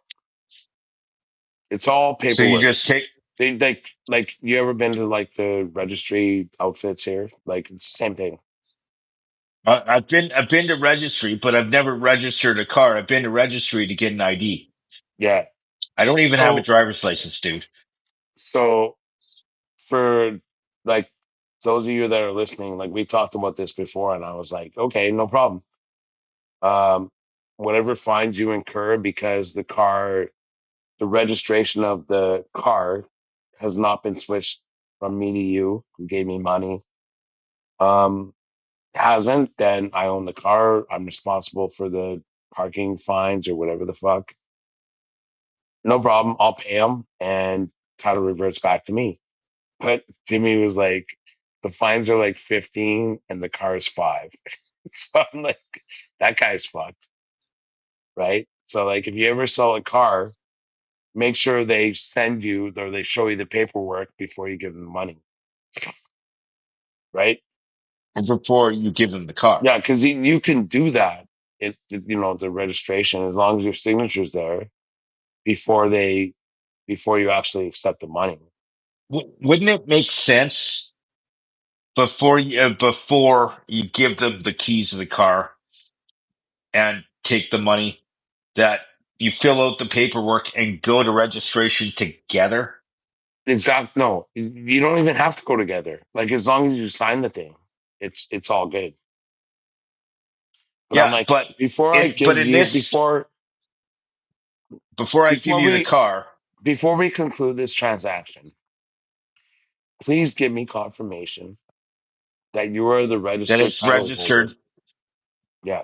Speaker 2: It's all
Speaker 1: So you
Speaker 2: paperwork.
Speaker 1: just take.
Speaker 2: They like you ever been to like the registry outfits here? Like it's the same thing.
Speaker 1: I've been to registry, but I've never registered a car. I've been to registry to get an ID.
Speaker 2: Yeah.
Speaker 1: I don't even have a
Speaker 2: So
Speaker 1: driver's license, dude.
Speaker 2: so for like those of you that are listening, like we talked about this before, and I was like, okay, no problem. Um, whatever fines you incur because the registration of the car has not been switched from me to you, who gave me money. Um, hasn't, then I own the car. I'm responsible for the parking fines or whatever the fuck. No problem. I'll pay them and title reverts back to me. But Jimmy was like, the fines are like 15 and the car is 5. So I'm like, that guy's fucked, right? So like if you ever sell a car, make sure they send you or they show you the paperwork before you give them the money, right?
Speaker 1: Before you give them the car.
Speaker 2: Yeah, because you can do that. The registration as long as your signature's there before before you actually accept the money.
Speaker 1: Wouldn't it make sense before you give them the keys of the car and take the money that you fill out the paperwork and go to registration together?
Speaker 2: Exact. No, you don't even have to go together. Like as long as you sign the thing, it's all good. But I'm
Speaker 1: Yeah,
Speaker 2: like,
Speaker 1: but
Speaker 2: before I give
Speaker 1: in
Speaker 2: you
Speaker 1: this, before I give
Speaker 2: before
Speaker 1: you the
Speaker 2: we
Speaker 1: car,
Speaker 2: before we conclude this transaction, please give me confirmation that you are the
Speaker 1: that
Speaker 2: registered
Speaker 1: it's
Speaker 2: title holder.
Speaker 1: registered.
Speaker 2: Yeah,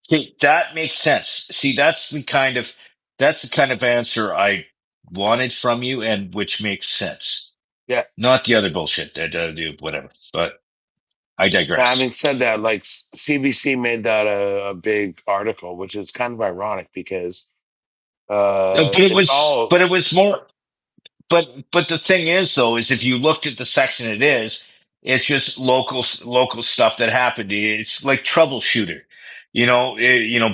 Speaker 1: See, that makes sense. See, that's the kind of answer I wanted from you, and which makes sense.
Speaker 2: yeah.
Speaker 1: Not the other bullshit that do whatever. But I
Speaker 2: Now, having
Speaker 1: digress.
Speaker 2: said that, like CBC made that a big article, which is kind of ironic because
Speaker 1: No,
Speaker 2: it's all
Speaker 1: but it was more. but the thing is though, is if you looked at the section it's just local stuff that happened. It's like troubleshooter,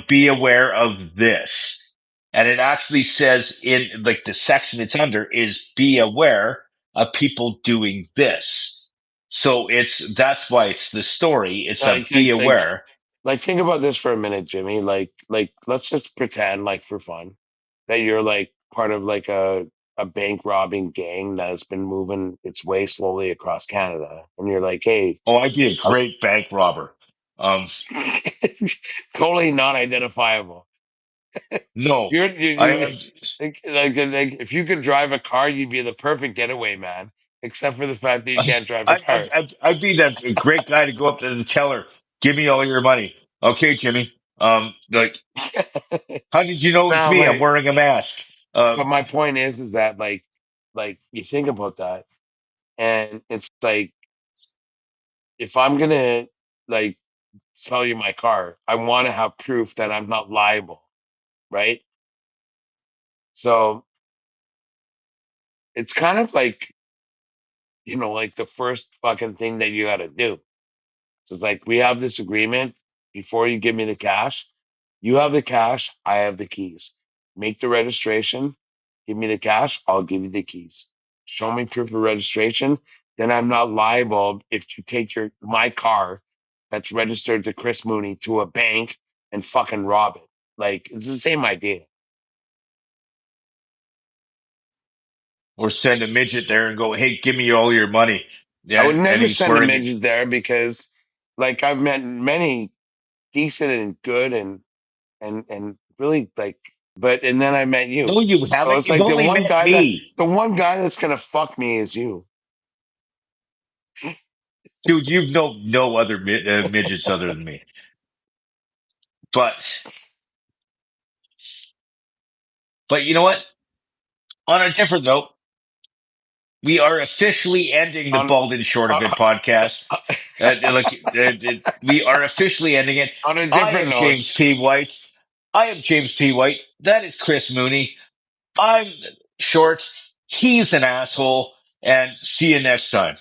Speaker 1: be aware of this. And it actually says in like the section it's under is be aware of people doing this. So that's why it's the story. It's a
Speaker 2: Like,
Speaker 1: be
Speaker 2: like, like,
Speaker 1: aware.
Speaker 2: like, think about this for a minute, Jimmy. Like, let's just pretend, like, for fun, that you're like part of like a bank robbing gang that's been moving its way slowly across Canada, and you're like, hey,
Speaker 1: Oh, I'd be a
Speaker 2: uh,
Speaker 1: great bank robber. Um,
Speaker 2: totally non-identifiable.
Speaker 1: no,
Speaker 2: You
Speaker 1: I,
Speaker 2: like if you could drive a car, you'd be the perfect getaway man, except for the fact that you
Speaker 1: I,
Speaker 2: can't drive a car.
Speaker 1: I'd be that great guy to go up to the teller. Give me all your money. Okay, Jimmy. Like, how did you know it's
Speaker 2: No,
Speaker 1: me? I'm wearing a mask.
Speaker 2: but my point is that like you think about that, and it's like if I'm gonna like sell you my car, I want to have proof that I'm not liable, right? So it's kind of like like the first fucking thing that you got to do. So it's like we have this agreement. Before you give me the cash, you have the cash, I have the keys. Make the registration, give me the cash, I'll give you the keys. Show me proof of registration, then I'm not liable if you take my car that's registered to Chris Mooney to a bank and fucking rob it. Like it's the same idea.
Speaker 1: or send a midget there and go, hey, give me all your money.
Speaker 2: I
Speaker 1: Yeah,
Speaker 2: would
Speaker 1: and
Speaker 2: never
Speaker 1: he's
Speaker 2: send a
Speaker 1: wearing.
Speaker 2: midget there because like I've met many decent and good and really like and then I met you.
Speaker 1: No, you
Speaker 2: So
Speaker 1: haven't.
Speaker 2: it's
Speaker 1: You've
Speaker 2: like
Speaker 1: only met me,
Speaker 2: the one guy that's gonna fuck me is you.
Speaker 1: dude. You've no other midgets other than me. But you know what? On a different note, we are officially ending the
Speaker 2: On
Speaker 1: Bald and Short of
Speaker 2: uh,
Speaker 1: It podcast. We are officially ending it.
Speaker 2: on a
Speaker 1: I
Speaker 2: different
Speaker 1: am
Speaker 2: note,
Speaker 1: James P. White. I am James P. White. That is Chris Mooney. I'm short. He's an asshole. And see you next time.